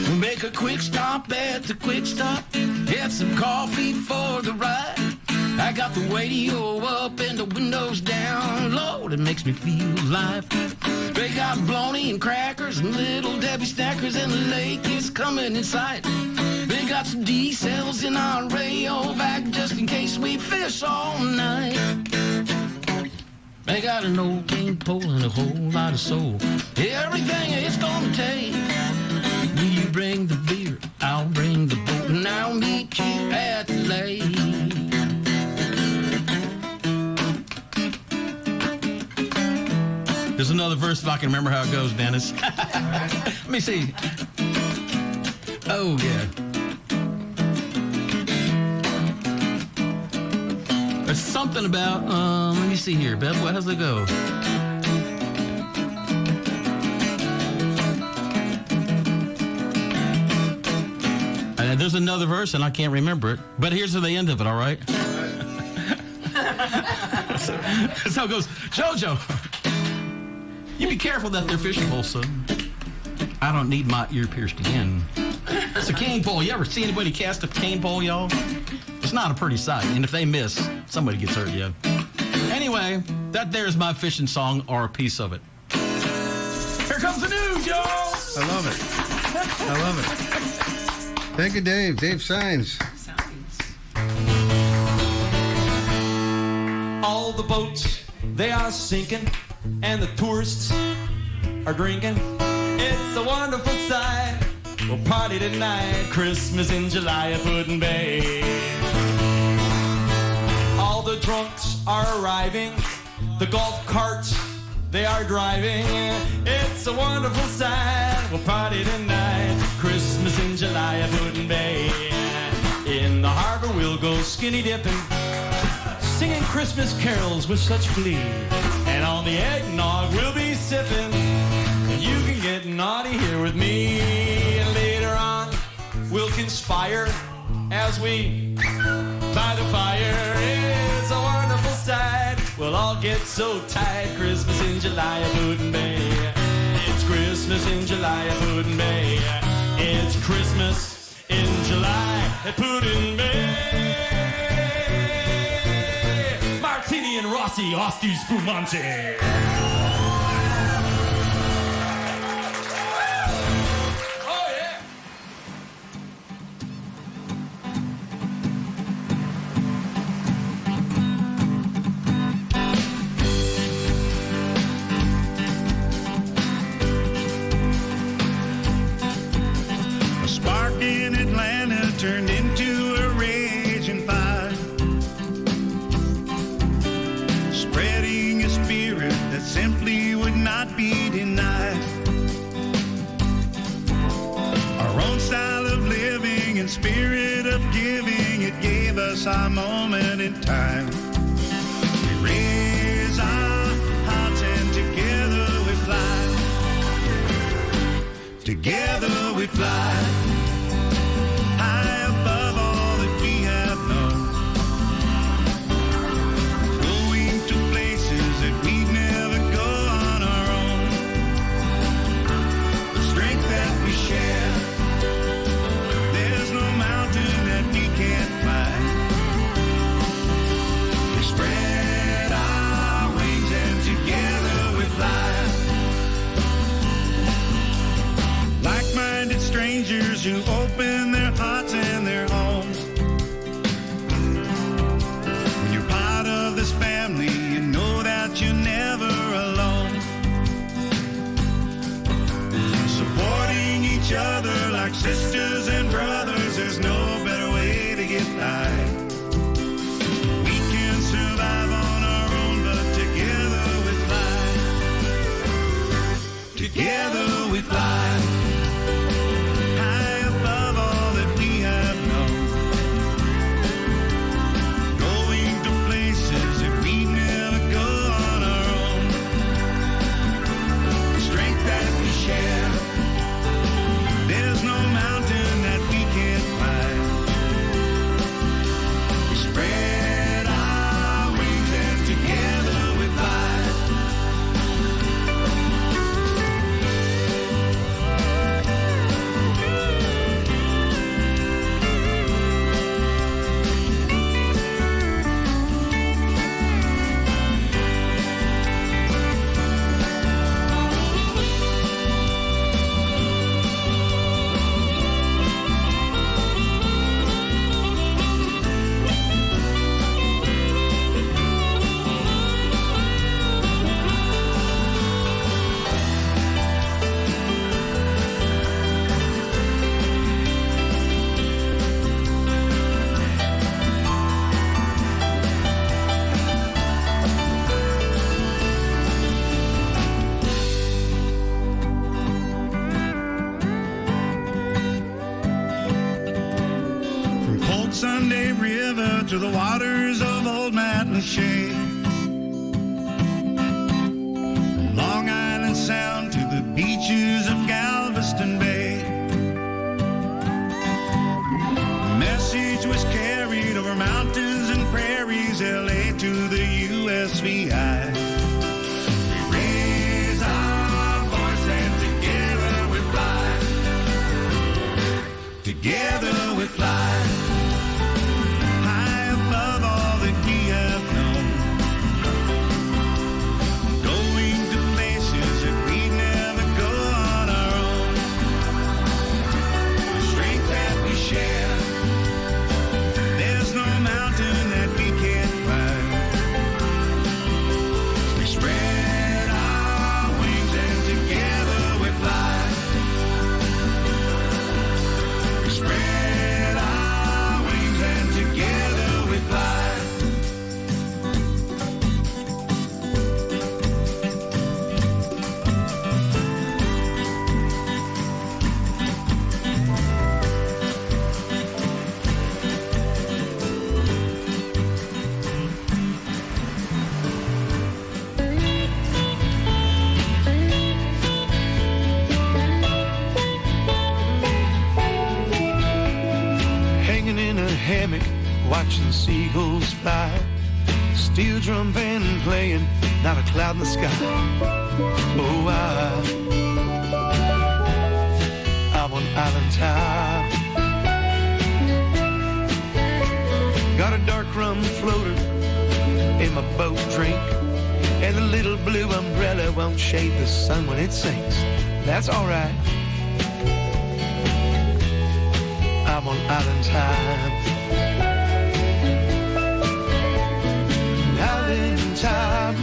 S4: We'll make a quick stop at the quick stop, get some coffee for the ride. I got the radio up and the windows down low, that makes me feel alive. They got bologna and crackers and little Debbie snackers, and the lake is coming in sight. They got some D-cells in our radio vac just in case we fish all night. They got an old cane pole and a whole lot of soul, everything it's gonna take. You bring the beer, I'll bring the boat, and I'll meet you at the lake. There's another verse if I can remember how it goes, Dennis. Let me see. Oh, yeah. There's something about, let me see here. Beth, how does it go? There's another verse, and I can't remember it. But here's the end of it, all right? So it goes, JoJo, you be careful that they're fishing hole, son. I don't need my ear pierced again. It's a cane pole. You ever see anybody cast a cane pole, y'all? It's not a pretty sight. And if they miss, somebody gets hurt, yeah. Anyway, that there's my fishing song, or a piece of it. Here comes the news, y'all!
S3: I love it. I love it. Thank you, Dave. Dave Signs.
S7: All the boats, they are sinking, and the tourists are drinking. It's a wonderful sight. We'll party tonight, Christmas in July at Puddin' Bay. All the drunks are arriving, the golf carts, they are driving. It's a wonderful sight. We'll party tonight, Christmas in July at Puddin' Bay. In
S10: in the harbor we'll go skinny dipping, singing Christmas carols with such glee. And on the eggnog we'll be sipping, and you can get naughty here with me. And later on we'll conspire as we by the fire. It's a wonderful sight. We'll all get so tight. Christmas in July at Putin Bay. It's Christmas in July at Putin Bay. It's Christmas in July at Putin Bay. Martini and Rossi, Asti Spumante.
S11: Turned into a raging fire, spreading a spirit that simply would not be denied. Our own style of living and spirit of giving, it gave us our moment in time. We raise our hearts and together we fly. Together we fly. Who open their hearts and their homes. When you're part of this family, you know that you're never alone. Supporting each other like sisters and brothers, there's no better way to get by. We can survive on our own, but together we fly. Together we fly. To the waters of old Matlacha, from Long Island Sound to the beaches of Galveston Bay. The message was carried over mountains and prairies, LA to the USVI. We raise our voice and together we fly. Together we fly. Spread our
S12: and seagulls fly. Steel drum band playing, not a cloud in the sky. Oh, I'm on island time. Got a dark rum floater in my boat drink, and the little blue umbrella won't shade the sun when it sinks. That's alright. I'm on island time. Island time.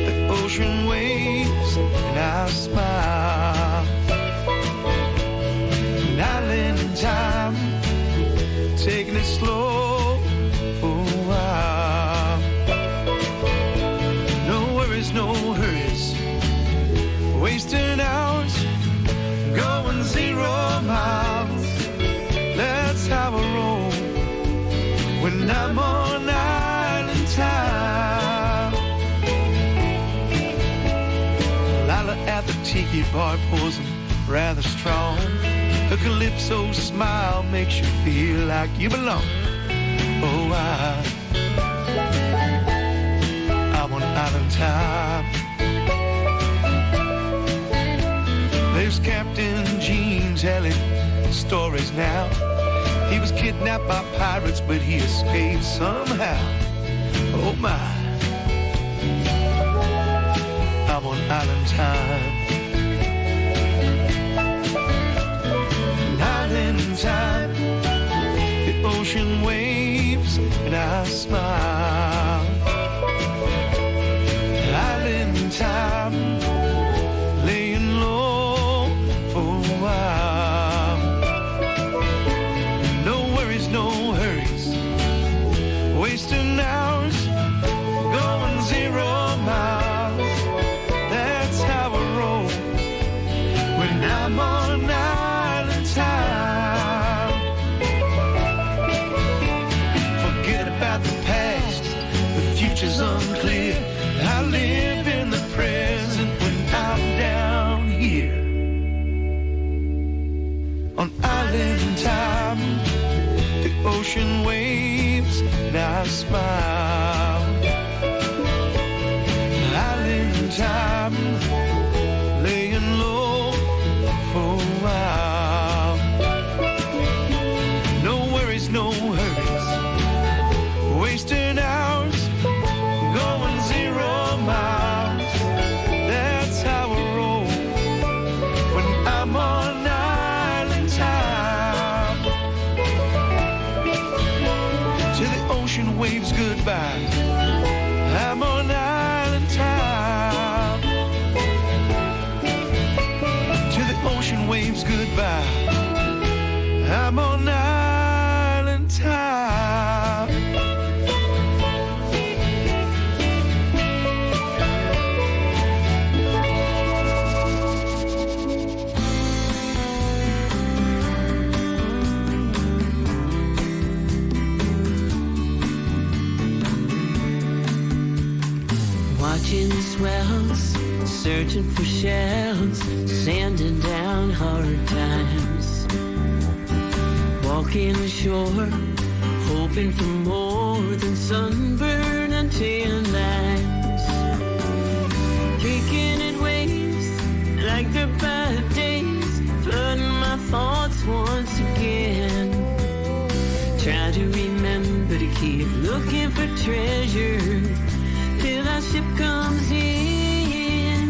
S12: The ocean waves and I smile. Island time. Taking it slow for a while. No worries, no hurries. Wasting hours, going 0 miles. That's how I roll when I'm on island time. Lila at the tiki bar pours them rather strong. Her calypso smile makes you feel like you belong. Oh, I'm on island time. There's Captain Gene telling stories now. He was kidnapped by pirates, but he escaped somehow. Oh my, I'm on island time. Island time. The ocean waves and I smile. Island time. Laying low for a while. No worries, no hurries. Wasting hours, going 0 miles. That's how I roll when I'm on island time. Forget about the past, the future's unclear. I live in the present when I'm down here on island time. The ocean waves and I smile. Island time. Laying low for a while. No worries, no hurries. Wasting hours, going 0 miles. That's how I roll when I'm on island time. Till the ocean waves goodbye. I'm on island time. Till the ocean waves goodbye. I'm on island time.
S13: Watching the swells, searching for shells, sanding down hard times. Walking ashore, hoping for more than sunburn and tan lines. Drinking in waves like the bad days, flooding my thoughts once again. Try to remember to keep looking for treasure till our ship comes in.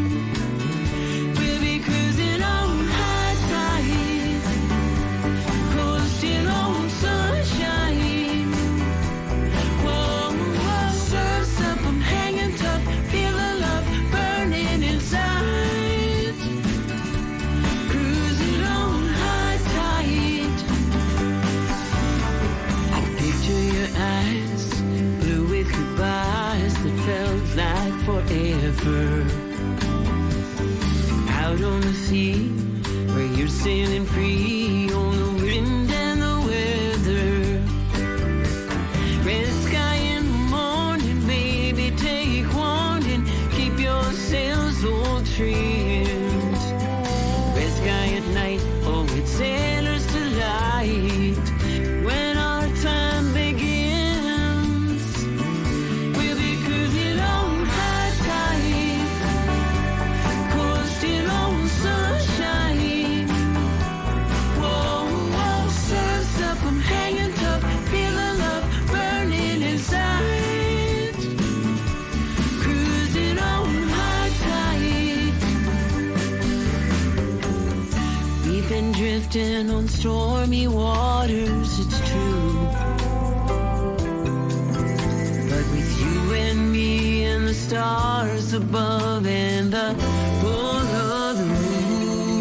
S13: We'll be cruising on high tide, coasting on sunshine. Whoa, whoa, surf's up, I'm hanging tough, feel the love burning inside. Cruising on high tide. I picture your eyes, blue with goodbyes that felt like forever. Out on the sea, where you're sailing free on the wind and the weather. Red sky in the morning, baby, take warning, keep your sails all trimmed. Red sky at night, oh, it's sailors' delight when our time begins. drifting on stormy waters, it's true. But with you and me and the stars above and the pull of the moon,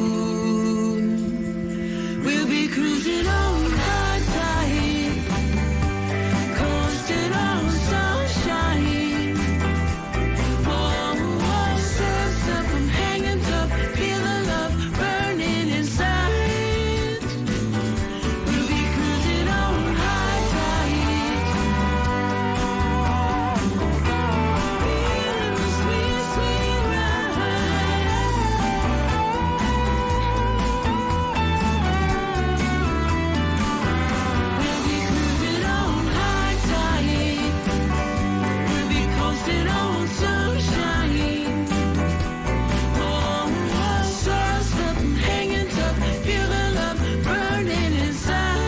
S13: we'll be cruising on high tide, coasting on sunshine. Oh, surf's up, I'm hanging tough, feel the love burning inside. We'll be cruising on high tide, feeling the sweet, sweet ride. We'll be cruising on high tide, we'll be coasting on sunshine. Oh, surf's up, I'm hanging tough, feel the love burning inside.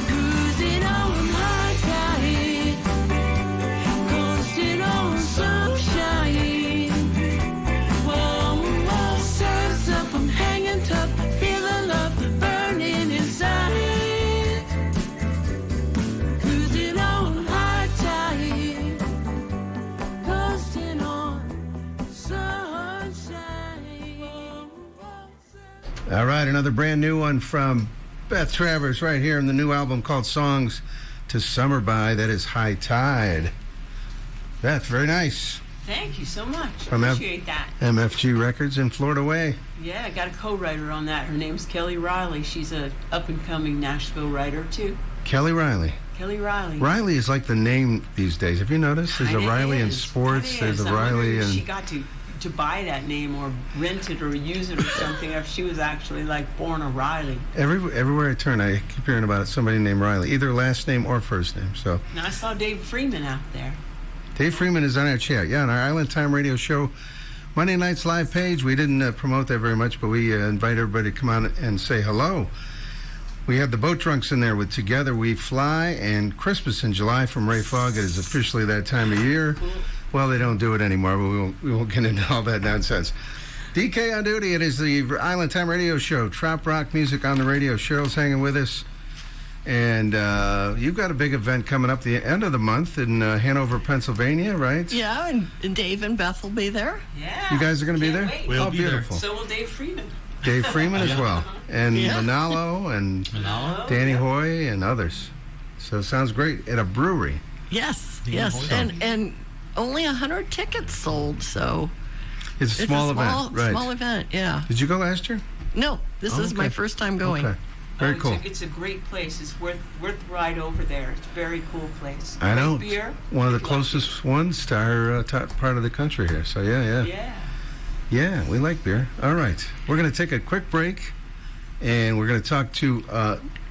S13: Cruising on high tide, coasting on sunshine. Oh, surf's up, I'm hanging tough, feel the love burning inside. Cruising on high tide, coasting on sunshine.
S3: All right, another brand new one from Beth Travers right here in the new album called Songs to Summer By. That is High Tide. Beth, very nice.
S6: Thank you so much.
S3: From
S6: Appreciate that.
S3: MFG Records in Florida Way.
S6: Yeah, I got a co-writer on that. Her name's Kelly Riley. She's a up-and-coming Nashville writer, too.
S3: Kelly Riley.
S6: Kelly Riley.
S3: Riley is like the name these days. Have you noticed? There's a
S6: Kinda
S3: Riley in
S6: is.
S3: sports.
S6: Kinda
S3: There's
S6: is.
S3: a
S6: I wonder
S3: Riley
S6: if
S3: in...
S6: she got to buy that name or rent it or use it or something, if she was actually like born a Riley.
S3: Everywhere I turn, I keep hearing about it. Somebody named Riley, either last name or first name. So
S6: Now I saw Dave Freeman out there.
S3: Dave Freeman is on our chat. Yeah, on our Island Time Radio Show Monday night's live page. We didn't promote that very much, but we invite everybody to come on and say hello. We have the boat drunks in there with Together We Fly and Christmas in July from Ray Fogg. It is officially that time of year. Well, they don't do it anymore, but we won't get into all that nonsense. DK on duty. It is the Island Time Radio Show. Trop rock music on the radio. Cheryl's hanging with us. And you've got a big event coming up the end of the month in Hanover, Pennsylvania, right?
S5: Yeah, and Dave and Beth will be there.
S6: Yeah.
S3: You guys are going to be there?
S6: Wait.
S4: We'll
S3: oh,
S4: be there.
S3: beautiful.
S6: So will Dave Freeman.
S3: Dave Freeman as well. And Manalo and Danny Hoy and others. So it sounds great at a brewery.
S5: Yes,
S4: Danny
S5: yes.
S4: Hoy.
S5: And only 100 tickets sold, so
S3: It's a small event, right?
S5: Small event, yeah.
S3: Did you go last year?
S5: No, this is my first time going.
S3: Okay. Very cool.
S6: It's a great place. It's worth the ride over there. It's a very cool place.
S3: I know.
S6: Great beer.
S3: One of the closest ones to our top part of the country here. So yeah. Yeah, we like beer. All right. We're going to take a quick break, and we're going to talk to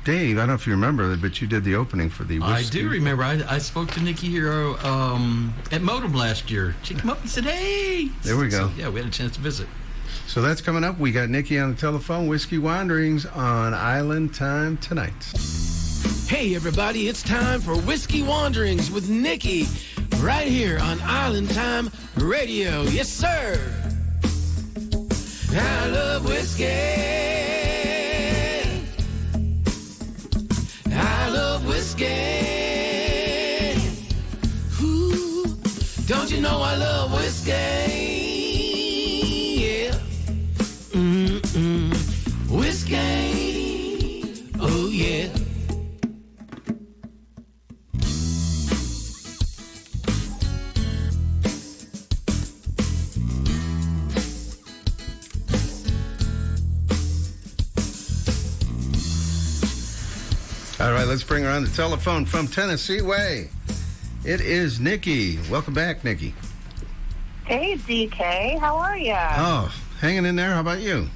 S3: Dave. I don't know if you remember, but you did the opening for the whiskey.
S4: I do remember. I spoke to Nikki here at Modem last year. She came up and said, hey.
S3: There we go.
S4: So, yeah, we had a chance to visit.
S3: So that's coming up. We got Nikki on the telephone. Whiskey Wanderings on Island Time tonight.
S9: Hey, everybody, it's time for Whiskey Wanderings with Nikki right here on Island Time Radio. Yes, sir. I love whiskey. I love whiskey. Ooh, don't you know I love whiskey? Yeah. Whiskey. Oh, yeah.
S3: All right, let's bring her on the telephone from Tennessee Way. It is Nikki. Welcome back, Nikki.
S14: Hey, DK. How are you?
S3: Oh, hanging in there. How about you?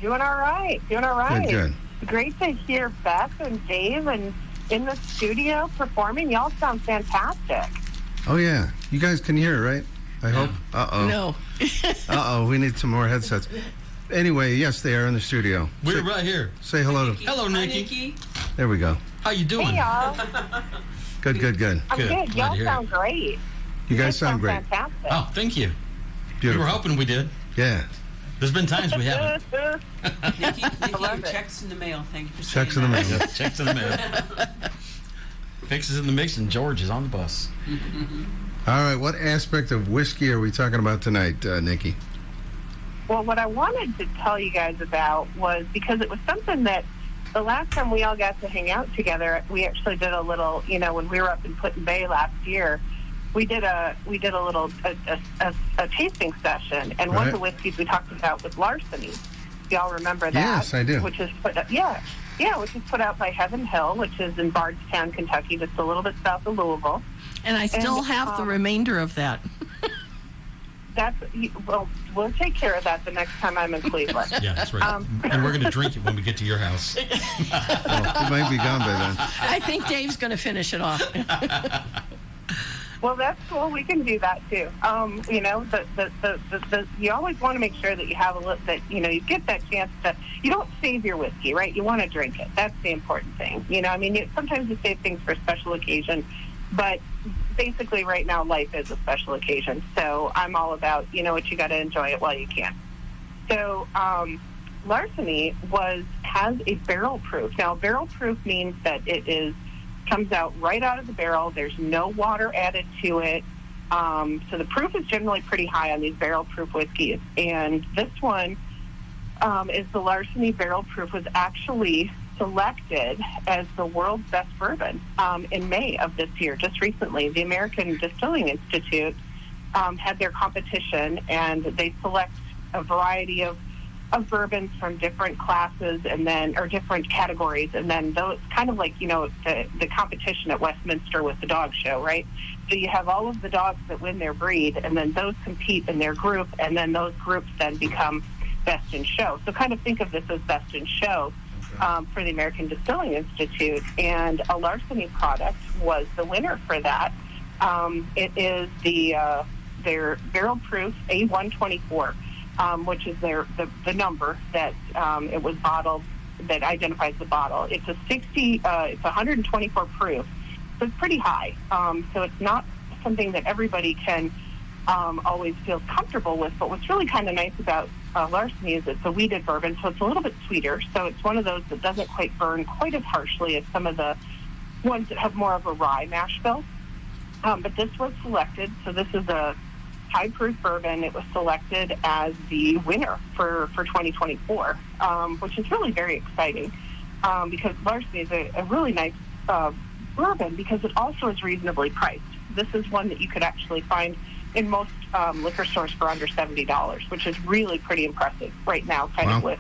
S14: Doing all right.
S3: Good.
S14: Great to hear Beth and Dave and in the studio performing. Y'all sound fantastic.
S3: Oh, yeah. You guys can hear, right? I hope. Uh-oh.
S5: No.
S3: Uh-oh. We need some more headsets. Anyway, yes, they are in the studio.
S4: We're right here.
S3: Say hello to...
S4: Hello, Nikki.
S6: Hi, Nikki.
S3: There we go.
S4: How you doing?
S14: Hey, y'all.
S3: Good.
S14: I'm good.
S4: Glad
S14: Y'all
S4: to hear
S14: sound great.
S3: You guys sound great.
S14: Fantastic.
S4: Oh, thank you.
S3: Beautiful.
S4: We were hoping we did.
S3: Yeah.
S4: There's been times we haven't.
S6: Nikki, your check's in the mail. Thank you for saying
S3: Checks in the mail.
S4: Yeah, checks in the mail. Fixes in the mix, and George is on the bus.
S3: All right, what aspect of whiskey are we talking about tonight, Nikki?
S14: Well, what I wanted to tell you guys about was because it was something that the last time we all got to hang out together, we actually did a little, when we were up in Put-in Bay last year, we did a little tasting session, and one of the whiskeys we talked about was Larceny. Y'all remember that?
S3: Yes, I do.
S14: Which is put out by Heaven Hill, which is in Bardstown, Kentucky, just a little bit south of Louisville.
S5: And I still have the remainder of that.
S14: We'll take care of that the next time I'm in Cleveland.
S4: Yeah, that's right. And we're going to drink it when we get to your house.
S3: Well, it might be gone by then.
S5: I think Dave's going to finish it off.
S14: Well, that's cool. We can do that too. You always want to make sure that you have you get that chance to. You don't save your whiskey, right? You want to drink it. That's the important thing. Sometimes you save things for special occasion, but basically right now life is a special occasion. So I'm all about, you got to enjoy it while you can. So Larceny has a barrel proof. Now, barrel proof means that it comes out right out of the barrel. There's no water added to it. So the proof is generally pretty high on these barrel proof whiskeys. And this one is the Larceny barrel proof, was actually selected as the world's best bourbon in May of this year, just recently. The American Distilling Institute had their competition, and they select a variety of bourbons from different classes or different categories, and then those kind of like, the competition at Westminster with the dog show, right? So you have all of the dogs that win their breed, and then those compete in their group, and then those groups then become best in show. So kind of think of this as best in show for the American Distilling Institute, and a Larceny product was the winner for that. It is their barrel proof A124, which is the number that it was bottled, that identifies the bottle. It's it's 124 proof, so it's pretty high. So it's not something that everybody can always feel comfortable with. But what's really kind of nice about Larceny is it's a wheated bourbon, so it's a little bit sweeter. So it's one of those that doesn't quite burn quite as harshly as some of the ones that have more of a rye mash bill. But this was selected, so this is a high-proof bourbon. It was selected as the winner for 2024, which is really very exciting because Larceny is a really nice bourbon because it also is reasonably priced. This is one that you could actually find in most liquor stores for under $70, which is really pretty impressive right now, kind of with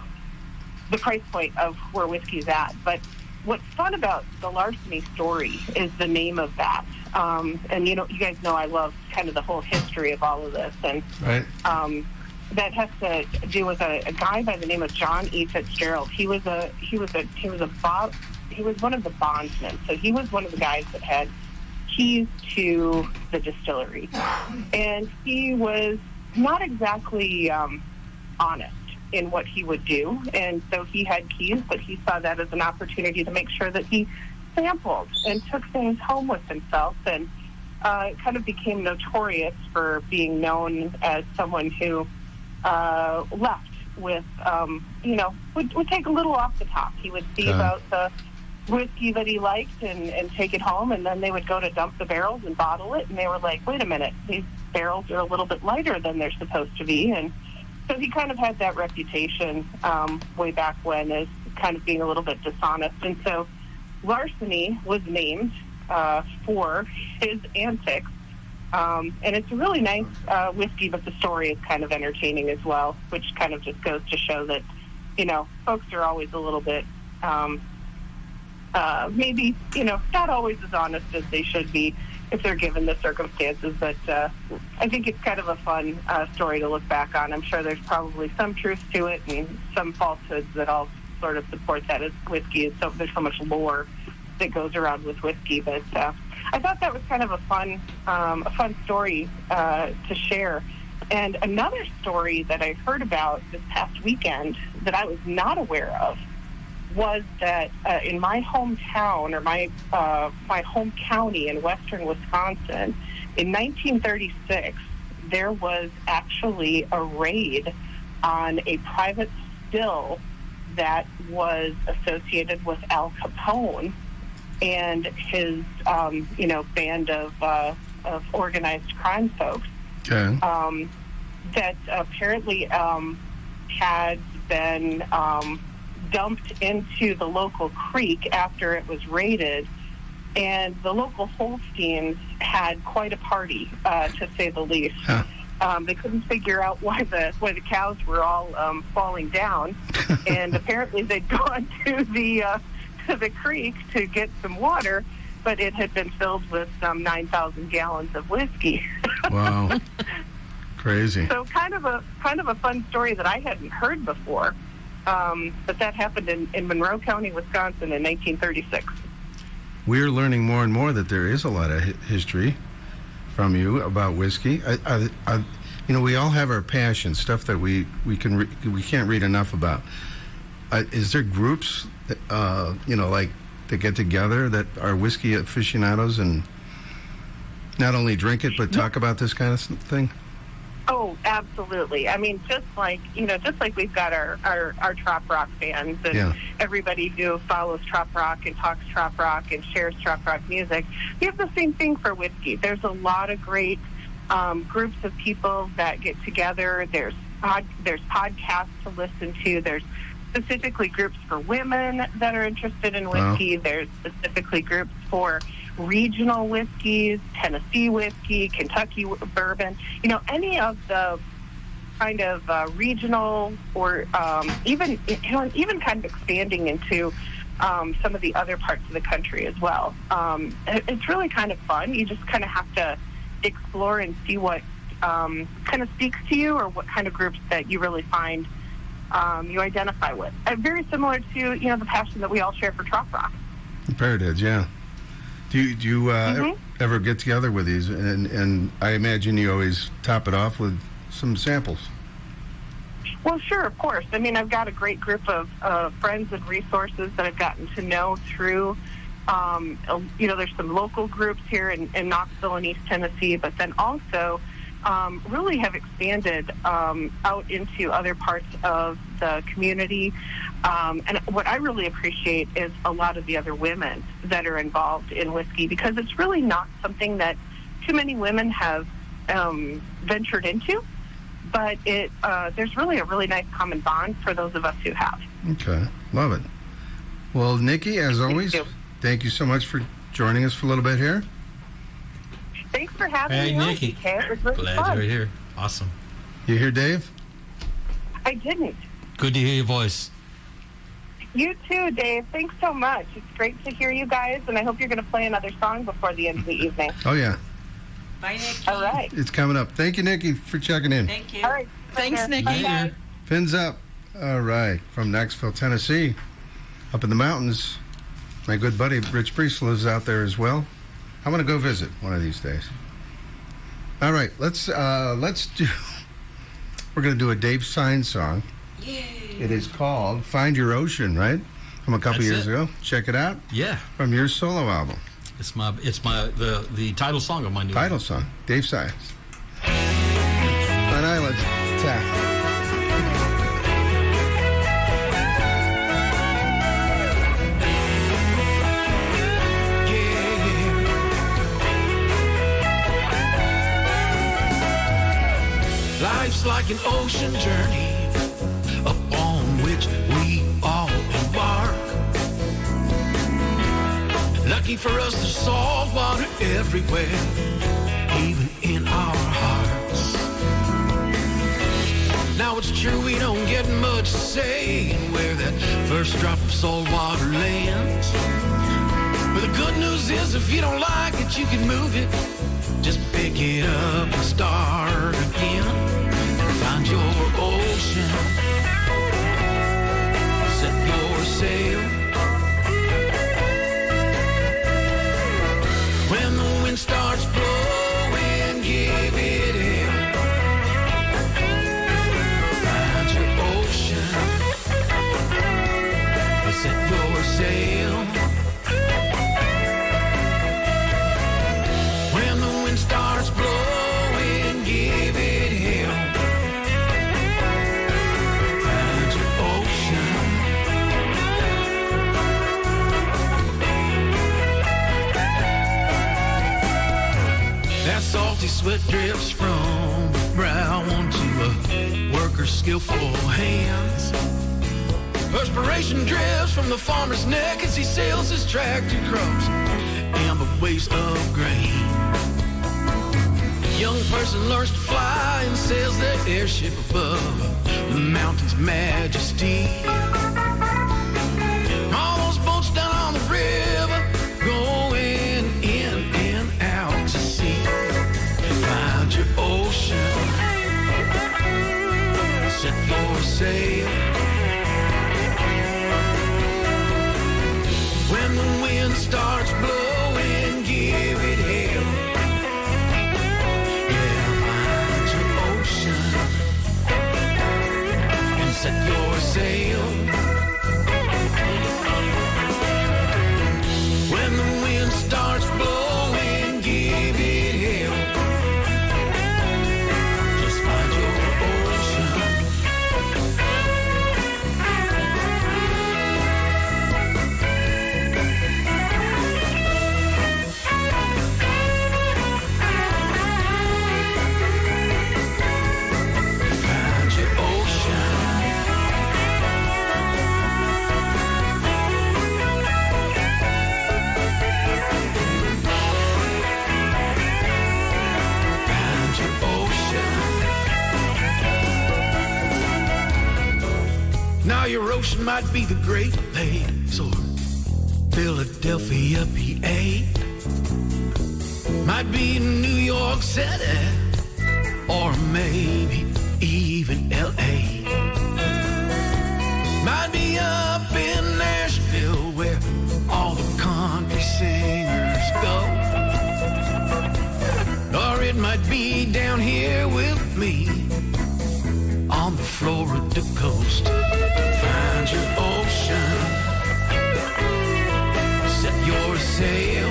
S14: the price point of where whiskey's at. But what's fun about the Larceny story is the name of that. And you guys know I love kind of the whole history of all of this, and that has to do with a guy by the name of John E. Fitzgerald. He was one of the bondsmen, so he was one of the guys that had keys to the distillery, and he was not exactly honest in what he would do, and so he had keys, but he saw that as an opportunity to make sure that he sampled and took things home with himself, and kind of became notorious for being known as someone who left with, would take a little off the top. He would see about the whiskey that he liked and take it home, and then they would go to dump the barrels and bottle it, and they were like, wait a minute, these barrels are a little bit lighter than they're supposed to be. And so he kind of had that reputation way back when as kind of being a little bit dishonest. And so Larceny was named for his antics. And it's a really nice whiskey, but the story is kind of entertaining as well, which kind of just goes to show that, folks are always a little bit maybe, not always as honest as they should be if they're given the circumstances. But I think it's kind of a fun story to look back on. I'm sure there's probably some truth to it and some falsehoods that all sort of support that as whiskey. So there's so much lore that goes around with whiskey. But I thought that was kind of a fun story to share. And another story that I heard about this past weekend that I was not aware of was that in my hometown, or my home county in western Wisconsin, in 1936, there was actually a raid on a private still that was associated with Al Capone and his, band of organized crime folks.
S3: Okay.
S14: That apparently had been dumped into the local creek after it was raided, and the local Holsteins had quite a party, to say the least.
S3: Huh.
S14: They couldn't figure out why the cows were all falling down, and apparently they'd gone to the creek to get some water, but it had been filled with 9,000 gallons of whiskey.
S3: Wow. Crazy.
S14: So kind of a fun story that I hadn't heard before. But that happened in Monroe County, Wisconsin in 1936.
S3: We're learning more and more that there is a lot of history from you about whiskey. We all have our passion, stuff that we can't read enough about. Is there groups that, that get together that are whiskey aficionados and not only drink it but talk about this kind of thing?
S14: Oh, absolutely. I mean, just like we've got our trop rock fans and everybody who follows trop rock and talks trop rock and shares trop rock music, we have the same thing for whiskey. There's a lot of great groups of people that get together. There's podcasts to listen to. There's specifically groups for women that are interested in whiskey. Wow. There's specifically groups for regional whiskeys, Tennessee whiskey, Kentucky bourbon, any of the kind of regional or even kind of expanding into some of the other parts of the country as well. It's really kind of fun. You just kind of have to explore and see what kind of speaks to you or what kind of groups that you really find you identify with. Very similar to, the passion that we all share for trop rock.
S3: Parrotheads, yeah. Do you ever get together with these? And I imagine you always top it off with some samples.
S14: Well, sure, of course. I mean, I've got a great group of friends and resources that I've gotten to know through, there's some local groups here in Knoxville and East Tennessee, but then also really have expanded out into other parts of the community. And what I really appreciate is a lot of the other women that are involved in whiskey, because it's really not something that too many women have ventured into, but there's really a really nice common bond for those of us who have.
S3: Okay, love it. Well, Nikki, as always, thank you so much for joining us for a little bit here.
S14: Thanks for having me.
S4: Hey, Nikki.
S14: It was really
S4: Glad
S14: fun.
S4: you're here. Awesome.
S3: You hear Dave?
S14: I didn't.
S4: Good to hear your voice.
S14: You too, Dave. Thanks so much. It's great to hear you guys, and I hope you're going to play another song before the end of the evening.
S3: Oh, yeah.
S6: Bye, Nikki.
S14: All right.
S3: It's coming up. Thank you, Nikki, for checking in.
S6: Thank you.
S14: All right.
S5: Thanks, Nikki.
S14: Bye.
S3: Fins up. All right. From Knoxville, Tennessee, up in the mountains, my good buddy Rich Priest lives out there as well. I want to go visit one of these days. All right. Let's do... We're going to do a Dave Signs song.
S6: Yay.
S3: It is called Find Your Ocean, right? From a couple years ago. Check it out.
S4: Yeah.
S3: From your solo album.
S4: It's the title song of my new
S3: title song. Dave Signs. On Island Tap.
S9: Life's like an ocean journey upon which we all embark. Lucky for us, there's salt water everywhere, even in our hearts. Now it's true we don't get much say in where that first drop of salt water lands. But the good news is if you don't like it, you can move it. Just pick it up and start again. Find your ocean. Set your sail. When the wind starts blowing, give it in. Find your ocean. Set your sail. When the wind starts blowing, sweat drips from brow onto a worker's skillful hands. Perspiration drips from the farmer's neck as he sails his tractor across amber waste of grain. A young person learns to fly and sails their airship above the mountain's majesty. All those boats down on the river going in and out to sea. Find your ocean, set your sail. When the wind starts blowing, give it hell. Yeah, find your ocean and set your sail. When the wind starts blowing, give it hell. Just find your ocean. Find your ocean. Find your ocean. Now your ocean might be the Great Lakes or Philadelphia, PA. Might be New York City or maybe even LA. Might be up in Nashville where all the country singers go. Or it might be down here with me on the Florida coast. Find your ocean, set your sail.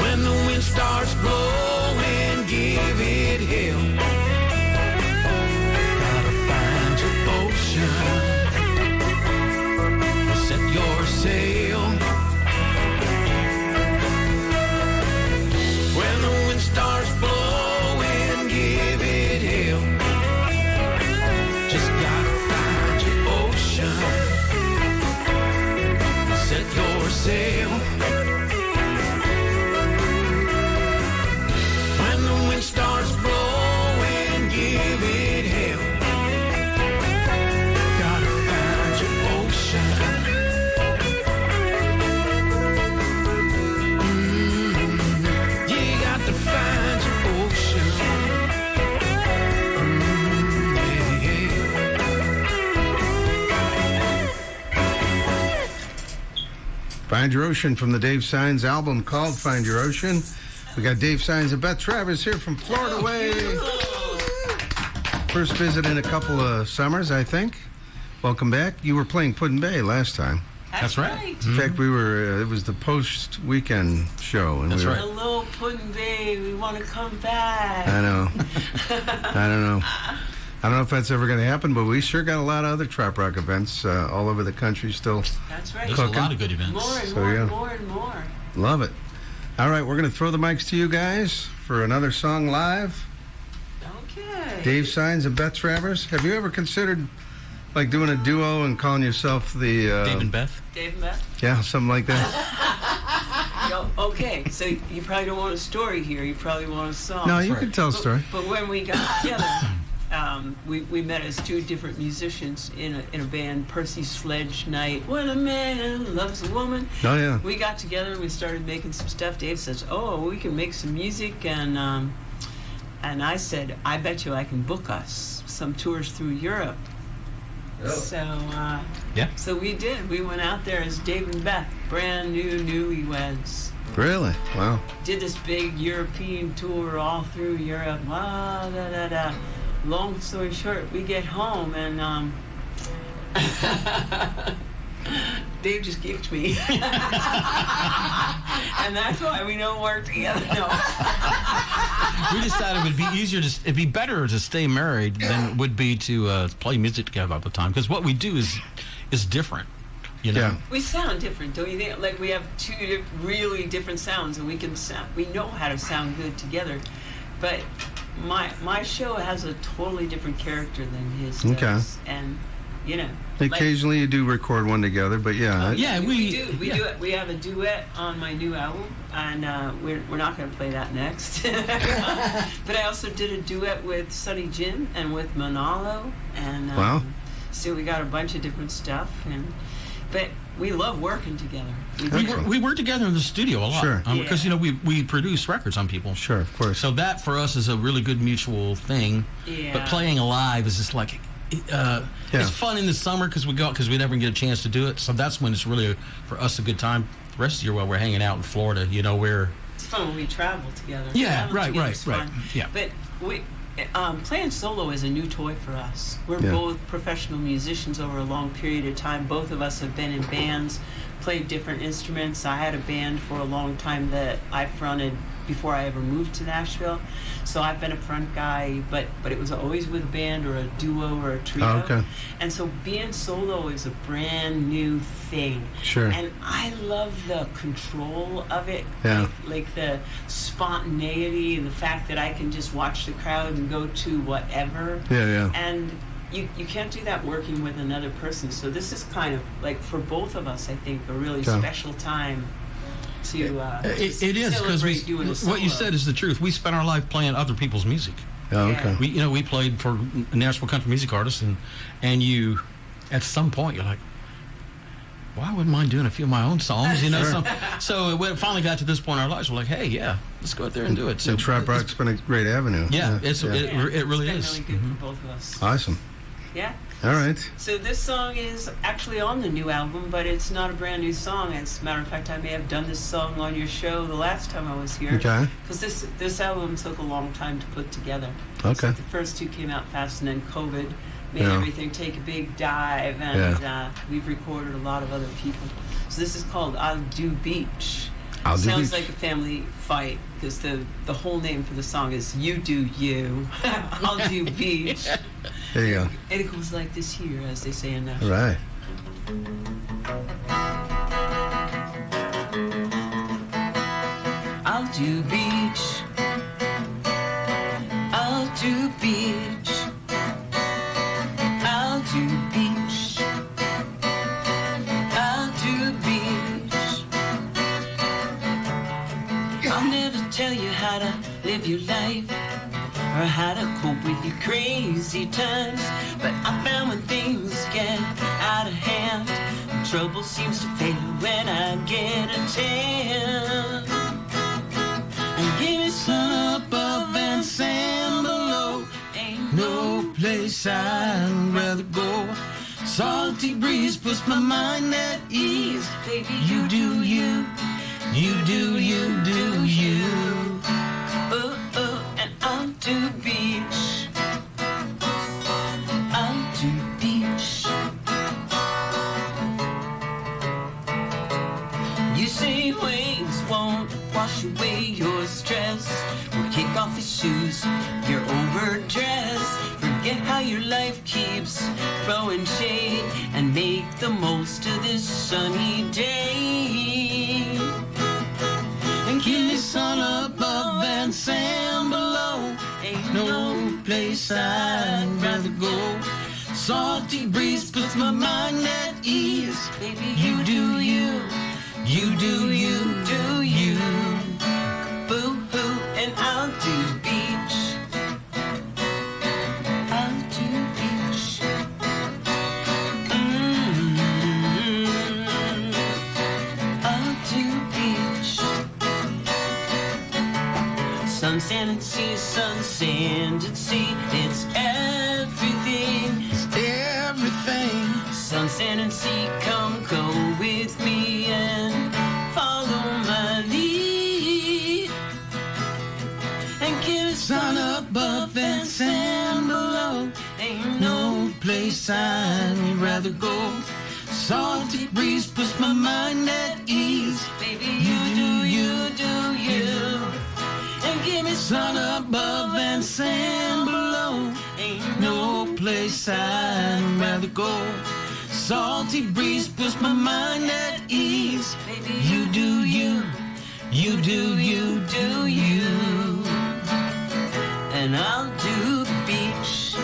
S9: When the wind starts blowing, give it hell. Gotta find your ocean, set your sail. When the wind starts blowing, give it hell. Just gotta find your ocean, set your sail. When the wind starts blowing, give it hell. Gotta find your ocean. You got to find your ocean.
S3: Find Your Ocean from the Dave Signs album called Find Your Ocean. We got Dave Signs and Beth Travers here from Florida Way. First visit in a couple of summers, I think. Welcome back. You were playing Puddin' Bay last time.
S6: That's right.
S3: In fact, we were. It was the post-weekend show, and
S4: That's
S3: we were.
S4: right.
S6: Hello, Puddin' Bay. We want to come back.
S3: I know. I don't know. I don't know if that's ever going to happen, but we sure got a lot of other trop rock events all over the country still.
S6: That's right.
S4: There's
S3: cooking.
S4: a lot of good events.
S6: More and
S3: So,
S6: more
S3: yeah.
S6: and more and more.
S3: Love it. All right, we're going to throw the mics to you guys for another song live.
S6: Okay.
S3: Dave Signs and Beth Travers. Have you ever considered like doing a duo and calling yourself the
S4: Dave and Beth?
S6: Dave and Beth?
S3: Yeah, something like that.
S6: Okay, so you probably don't want a story here. You probably want a song.
S3: No, you can tell a story.
S6: But when we got together, we met as two different musicians in a band, Percy Sledge Night. When a man loves a woman.
S3: Oh, yeah.
S6: We got together and we started making some stuff. Dave says, "Oh, we can make some music," and I said, "I bet you I can book us some tours through Europe."
S3: Oh.
S6: So
S4: Yeah.
S6: So we did. We went out there as Dave and Beth, brand new newlyweds.
S3: Really? Wow.
S6: Did this big European tour all through Europe. Wow, da da da. Long story short, we get home and Dave just gifted me, and that's why we don't work together. No.
S4: We decided it'd be better to stay married than it would be to play music together all the time, because what we do is different. You know?
S3: Yeah.
S6: We sound different, don't you think? Like we have two really different sounds, and we know how to sound good together. But my show has a totally different character than his does.
S3: Okay.
S6: And you know,
S3: occasionally you do record one together, but yeah.
S6: we do. We have a duet on my new album, and we're not going to play that next. But I also did a duet with Sonny Jin and with Manalo, and
S3: wow.
S6: So we got a bunch of different stuff, but we love working together.
S4: We work together in the studio a lot.
S3: Sure.
S4: Because, you know, we produce records on people.
S3: Sure, of course.
S4: So that, for us, is a really good mutual thing.
S6: Yeah.
S4: But playing live is just like... It's fun in the summer because we never get a chance to do it. So that's when it's really, for us, a good time. The rest of the year while we're hanging out in Florida, you know,
S6: it's fun when we travel together.
S4: Yeah,
S6: Traveling
S4: right.
S6: together is fun.
S4: Yeah.
S6: But playing solo is a new toy for us. We're both professional musicians over a long period of time. Both of us have been in bands, played different instruments. I had a band for a long time that I fronted before I ever moved to Nashville. So I've been a front guy, but it was always with a band or a duo or a trio.
S3: Oh, okay.
S6: And so being solo is a brand new thing.
S3: Sure.
S6: And I love the control of it.
S3: Yeah.
S6: Like the spontaneity and the fact that I can just watch the crowd and go to whatever.
S3: Yeah.
S6: And you can't do that working with another person. So this is kind of like, for both of us, I think, a really special time to
S4: it is, because what you said is the truth. We spent our life playing other people's music.
S3: Oh, okay.
S4: We played for Nashville country music artists, and you, at some point, you're like, well, I wouldn't mind doing a few of my own songs, you know.
S3: Sure.
S4: So it finally got to this point in our lives. We're like, hey, yeah, let's go out there and do it. So
S3: Trop Rock's been a great avenue.
S4: Yeah, it really
S6: it's
S4: is.
S6: been really good for both of us.
S3: Awesome.
S6: Yeah.
S3: All right.
S6: So this song is actually on the new album, but it's not a brand new song. As a matter of fact, I may have done this song on your show the last time I was here.
S3: Okay.
S6: Because this album took a long time to put together.
S3: Okay.
S6: So the first two came out fast, and then COVID made everything take a big dive, and we've recorded a lot of other people. So this is called I'll Do Beach. Sounds like a family fight, because the whole name for the song is You Do You, I'll Do Beach.
S3: There you go.
S6: And it goes like this here, as they say in Nashville.
S3: Right.
S13: I'll do beach. I'll do beach. I'll do beach. I'll do beach. I'll never tell you how to live your life or how to cope with your crazy times, but I found when things get out of hand, trouble seems to fade when I get a chance. And give me sun above and sand below, ain't no place I'd rather go. Salty breeze puts my mind at ease. Baby, you do you, you do you, do you. And I'll do beach. I'll do beach. You say waves won't wash away your stress. Well, kick off your shoes, you're overdressed. Forget how your life keeps throwing shade and make the most of this sunny day. And give me sun above and sand below. Ain't no place I'd rather go. Salty breeze puts my mind at ease. Baby, you do you, you do you, do you. Boo-hoo, and I'll do beach. I'll do beach. I'll do beach. Sun, sand, and sea, sun, sand, and sea. It's everything. It's everything. Sun, sand, and sea, come go with me and follow my lead. And give it sun above and sand below. Ain't no place I'd rather go. Salty breeze puts my mind at ease. Baby, you do you, do you. And give me sun above and sand below. Ain't no place I'd rather go. salty breeze puts my mind at ease. Baby, you do you, you do you, do you. And I'll do beach,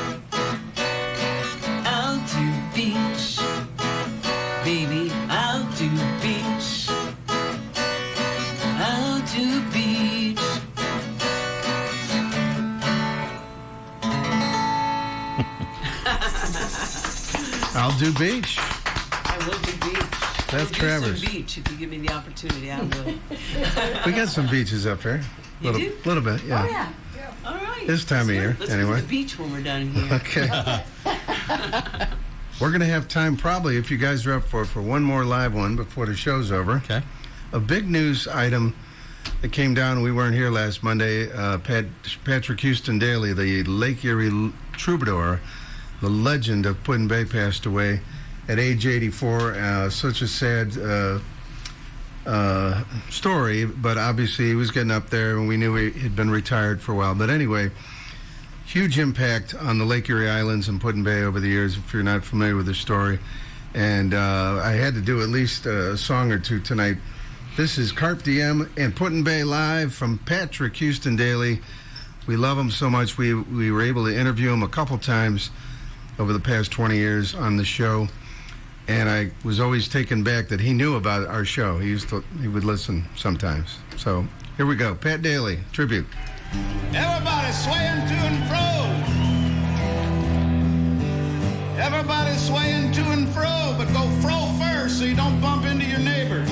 S13: I'll do beach. Baby, I'll do beach, I'll do beach.
S3: I'll do beach.
S6: I will do beach.
S3: Beth Travers.
S6: Some beach if you give me the opportunity. I will.
S3: We got some beaches up there.
S6: You do?
S3: Little bit, yeah.
S6: Oh yeah. All right.
S3: This time of year,
S6: Let's
S3: anyway.
S6: go to the beach when we're done here.
S3: Okay. We're going to have time probably, if you guys are up for one more live one before the show's over.
S4: Okay.
S3: A big news item that came down, we weren't here last Monday, Patrick Houston Daly, the Lake Erie troubadour, the legend of Put-in-Bay, passed away at age 84. Such a sad story, but obviously he was getting up there, and we knew he had been retired for a while. But anyway, huge impact on the Lake Erie Islands and Put-in-Bay over the years, if you're not familiar with the story. And I had to do at least a song or two tonight. This is Carpe Diem and Put-in-Bay live from Patrick Houston Daly. We love him so much. We were able to interview him a couple times over the past 20 years on the show. And I was always taken back that he knew about our show. He would listen sometimes. So here we go. Pat Daly, tribute.
S11: Everybody swaying to and fro. Everybody swaying to and fro, but go fro first so you don't bump into your neighbor.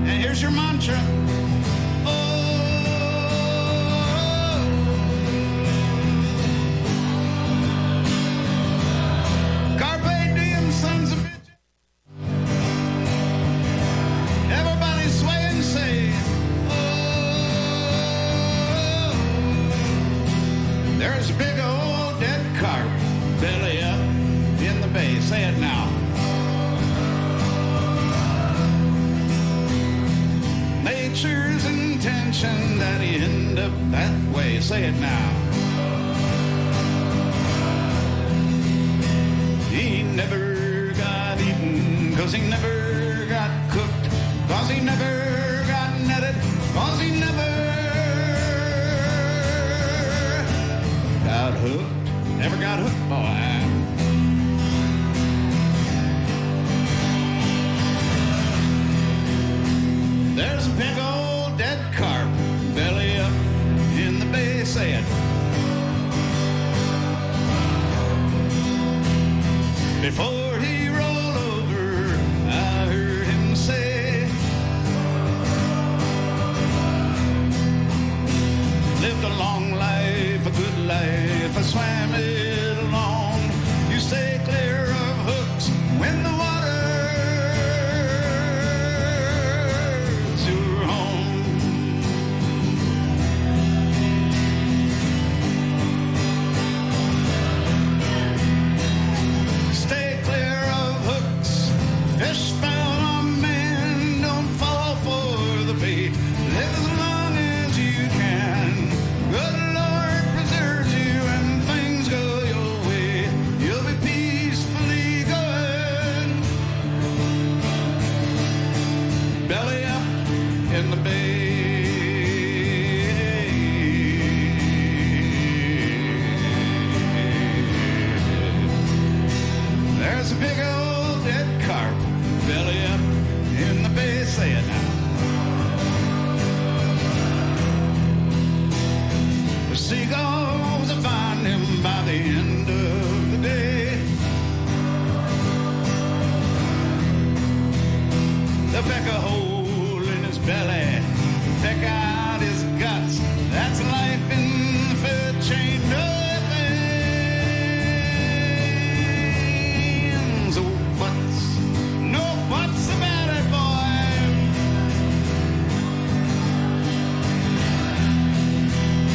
S11: And here's your mantra. Carpe diem, sons of bitches. Everybody swaying, say. There's a big old dead carp belly up in the bay. Say it now. Nature's intention that he end up that way. Say it now. He never got eaten 'cause he never got cooked, 'cause he never got netted, 'cause he never got hooked. Never got hooked, boy. There's a big old dead carp belly up in the bay. Say it. Before he rolled over, I heard him say, lived a long life, a good life, I swam it along. You stay clear of hooks when the water's your home. Stay clear of hooks, fish found on man, don't fall for the bait. Live as long as you can. Good Lord preserves you and things go your way. You'll be peacefully going. Belly up in the bay. There's a big old dead carp belly up in the bay. Say it now. The seagulls will find him by the end of the day. They'll peck a hole in his belly, peck out his guts. That's life in the food chain. No buts, no buts about it, boy.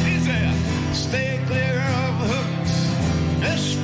S11: He said, stay clear of hooks, fish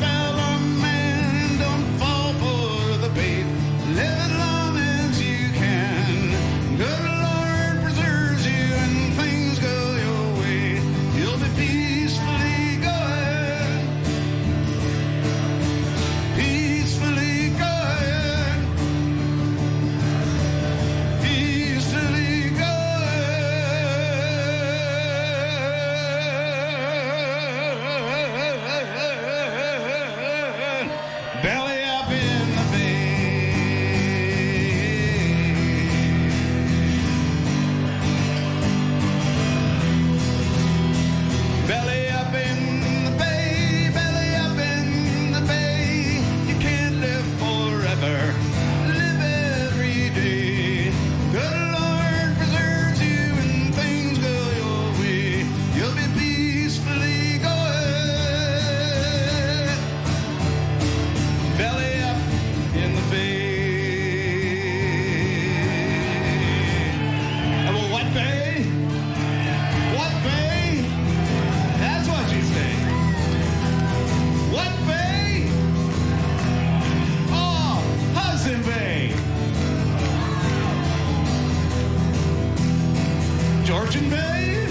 S11: Georgian Bay,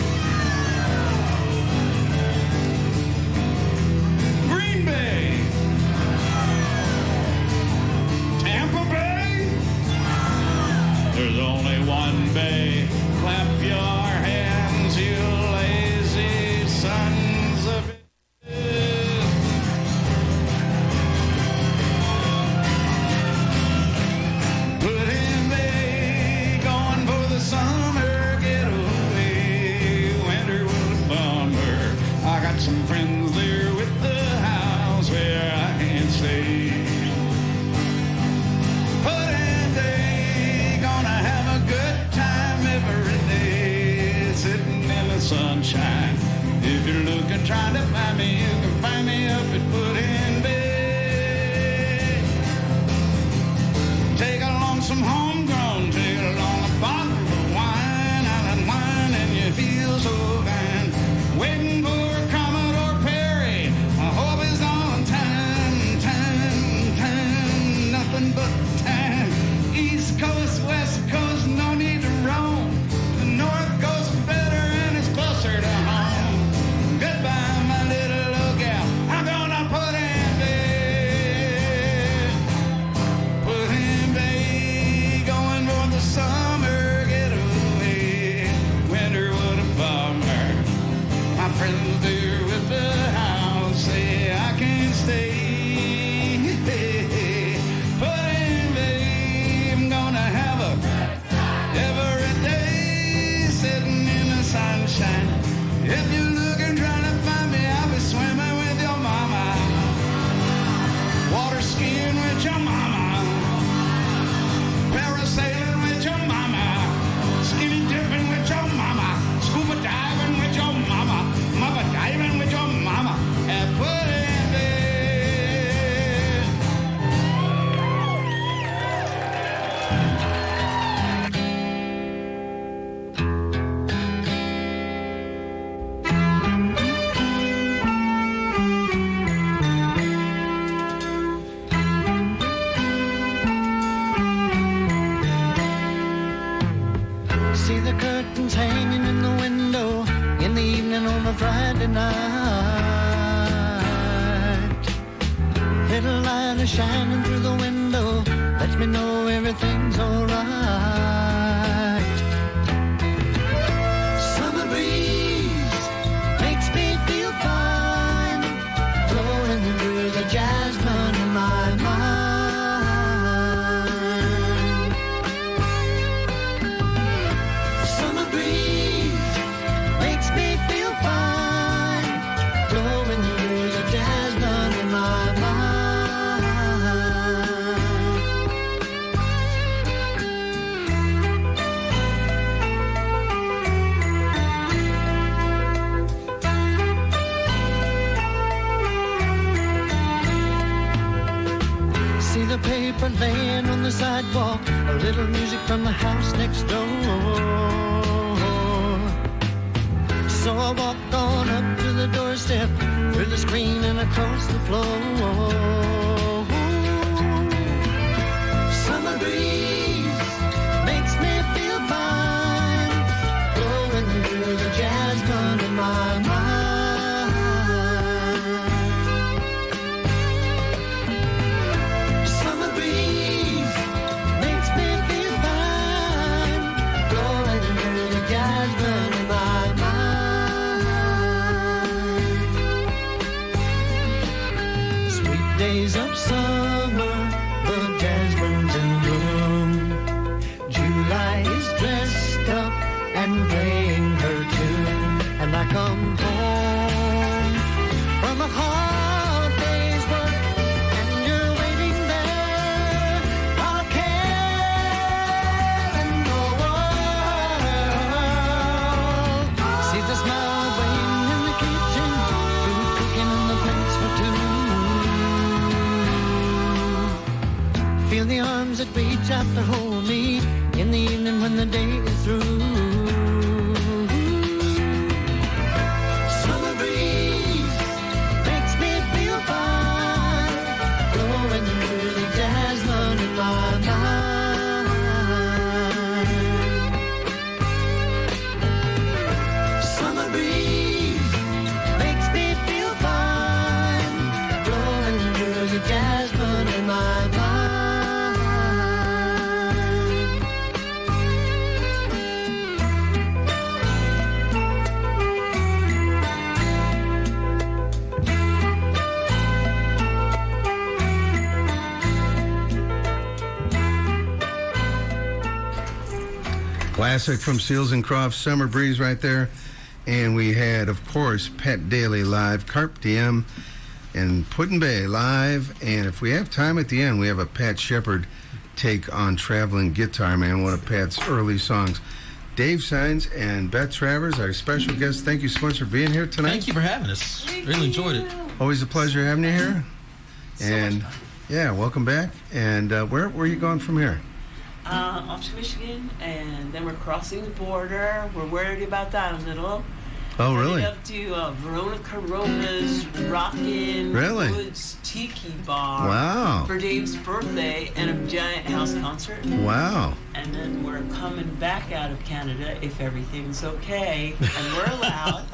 S11: Green Bay, Tampa Bay. There's only one bay. Clap your hands, you lazy sons of bitches. Put in Bay, going for the summer getaway. Winter was a bummer. I got some friends there with the house where I can't stay. Put in Bay, gonna have a good time every day, sitting in the sunshine. If you're looking, trying to find me, you can find me up at Put in Bay. Take along some homegrown, take along a bottle of wine, island wine, and you feel so fine. Waiting for Commodore Perry, I hope he's on time, nothing but time. East Coast, West Coast, no need to roam. The North Coast better and it's closer to home. Goodbye, my little old gal, I'm gonna Put in Bay. Put in Bay, going for the summer getaway. Winter was a bummer. My friends there with the house say I can't stay. Put in Bay, I'm gonna have a every day, sitting in the sunshine. If you're looking, trying to find me, I'll be swimming with your mama, water skiing with your mama, parasailing with your mama, skinny dipping with your mama, scuba diving with your mama, mama diving with your mama, and Put in Bay.
S2: See the curtains hanging in the window in the evening on a Friday night. Little light is shining through the window, lets me know everything's alright. Summer breeze makes me feel fine, blowing through the jasmine in my mind. Summer breeze makes me feel fine, blowing through the jasmine in my mind. See the paper laying on the sidewalk, a little music from the house next door. So I walk on up to the doorstep, through the screen and across the floor. Summer breeze makes me feel fine, blowing through the jasmine in my mind. Summer breeze makes me feel fine, blowing through the jasmine in my mind. Sweet days of summer, the jasmine's in bloom. July is dressed up and playing her tune, and I come home from a hard day's work, and you're waiting there, all care in the world. See the smile waiting in the kitchen, food cooking on the plates for two. Feel the arms that reach out to hold me in the evening when the day is through. Summer breeze makes me
S3: Classic from Seals and Crofts, Summer Breeze right there. And we had, of course, Pat Daly live, Carp Diem, and Puddin' Bay live. And if we have time at the end, we have a Pat Shepard take on Traveling Guitar Man, one of Pat's early songs. Dave Signs and Beth Travers, our special guests, thank you so much for being here tonight.
S4: Thank you for having us. Really enjoyed it.
S3: Always a pleasure having you here. And yeah, welcome back. And where are you going from here?
S6: Off to Michigan, and then we're crossing the border. We're worried about that a little.
S3: Oh, really?
S6: Headed up to Verona Corona's Rockin'
S3: Really?
S6: Woods Tiki Bar.
S3: Wow.
S6: For Dave's birthday and a giant house concert.
S3: Wow.
S6: And then we're coming back out of Canada if everything's okay, and we're allowed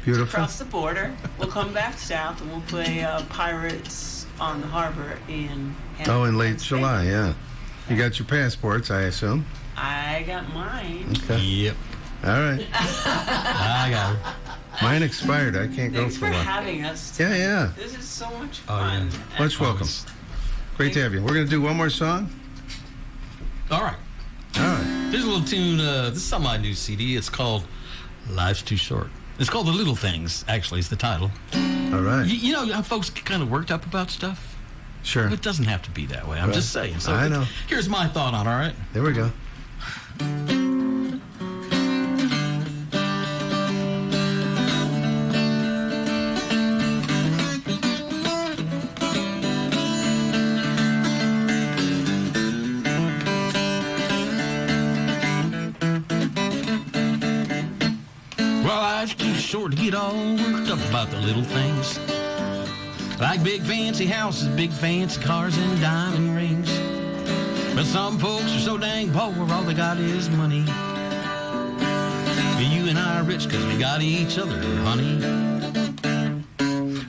S3: Beautiful.
S6: to cross the border. We'll come back south and we'll play Pirates on the Harbor in Hamilton.
S3: Oh, in late July, yeah. You got your passports, I assume?
S6: I got mine.
S3: Okay.
S4: Yep.
S3: All right.
S4: I got it.
S3: Mine expired. I can't
S6: Thanks
S3: go
S6: for
S3: for one.
S6: having us.
S3: Yeah, yeah.
S6: This is so much
S4: Oh,
S6: fun.
S4: yeah.
S3: Much welcome. Great to have you. We're going to do one more song.
S4: All right.
S3: All right.
S4: Here's a little tune. This is on my new CD. It's called Life's Too Short. It's called The Little Things, actually, is the title.
S3: All right.
S4: You know how folks get kind of worked up about stuff?
S3: Sure.
S4: It doesn't have to be that way. I'm just saying. So
S3: I know.
S4: Here's my thought on it, all right?
S3: There we go.
S4: Well, life's too short to get all worked up about the little things. Like big fancy houses, big fancy cars, and diamond rings. But some folks are so dang poor, all they got is money. You and I are rich because we got each other, honey.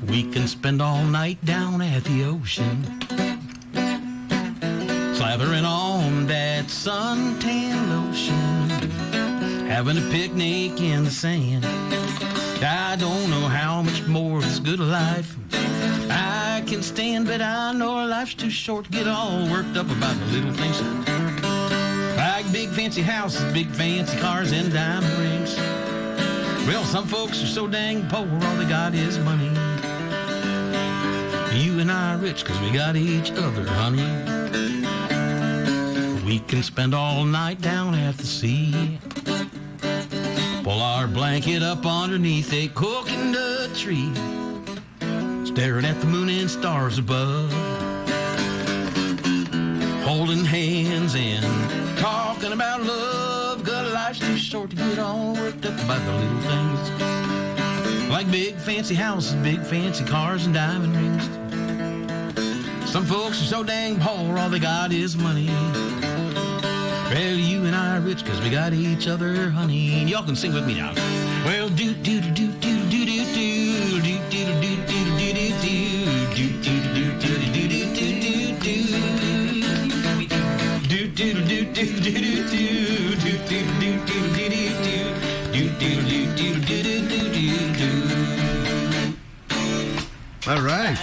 S4: We can spend all night down at the ocean, slathering on that suntan lotion, having a picnic in the sand. I don't know how much more of this good life I can stand, but I know life's too short to get all worked up about the little things. Like big fancy houses, big fancy cars, and diamond rings. Well, some folks are so dang poor, all they got is money. You and I are rich because we got each other, honey. We can spend all night down at the sea, pull our blanket up underneath a coconut tree, staring at the moon and stars above, holding hands and talking about love. Good life's too short to get all worked up about the little things. Like big fancy houses, big fancy cars, and diamond rings. Some folks are so dang poor, all they got is money. Well, you and I are rich because we got each other, honey. And y'all can sing with me now. Well, do do do do do do do do do do do do do do do
S3: All right.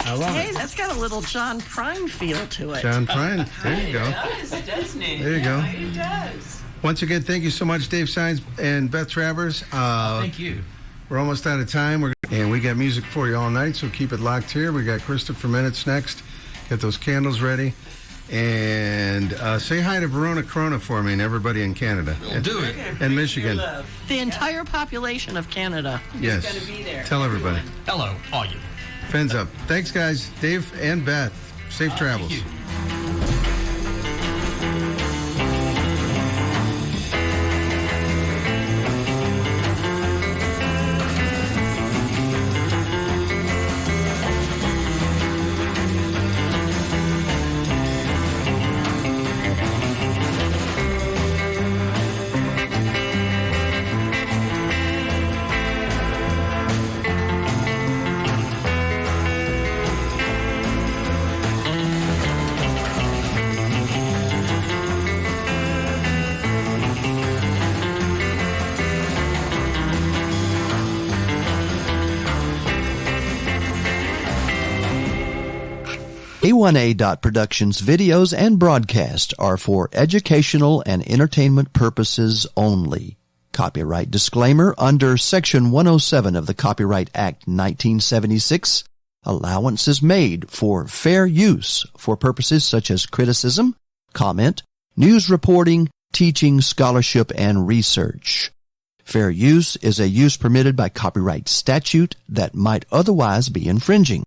S3: I love
S5: Hey,
S3: it.
S5: that's got a little John Prine feel to it.
S3: John Prine. There you go.
S6: It does, doesn't it?
S3: There you go.
S6: Yeah, it does.
S3: Once again, thank you so much, Dave Signs and Beth Travers.
S4: Thank you.
S3: We're almost out of time. And we got music for you all night, so keep it locked here. We got Christopher Minutes next. Get those candles ready. And say hi to Verona Corona for me and everybody in Canada.
S4: We'll do it.
S3: And Michigan.
S5: The entire population of Canada.
S3: Yes.
S6: Gonna be there.
S3: Tell everybody.
S4: Hello, all you.
S3: Fins up. Thanks, guys. Dave and Beth. Safe travels.
S4: Thank you.
S15: A1A.Productions videos and broadcasts are for educational and entertainment purposes only. Copyright disclaimer under Section 107 of the Copyright Act 1976. Allowance is made for fair use for purposes such as criticism, comment, news reporting, teaching, scholarship, and research. Fair use is a use permitted by copyright statute that might otherwise be infringing.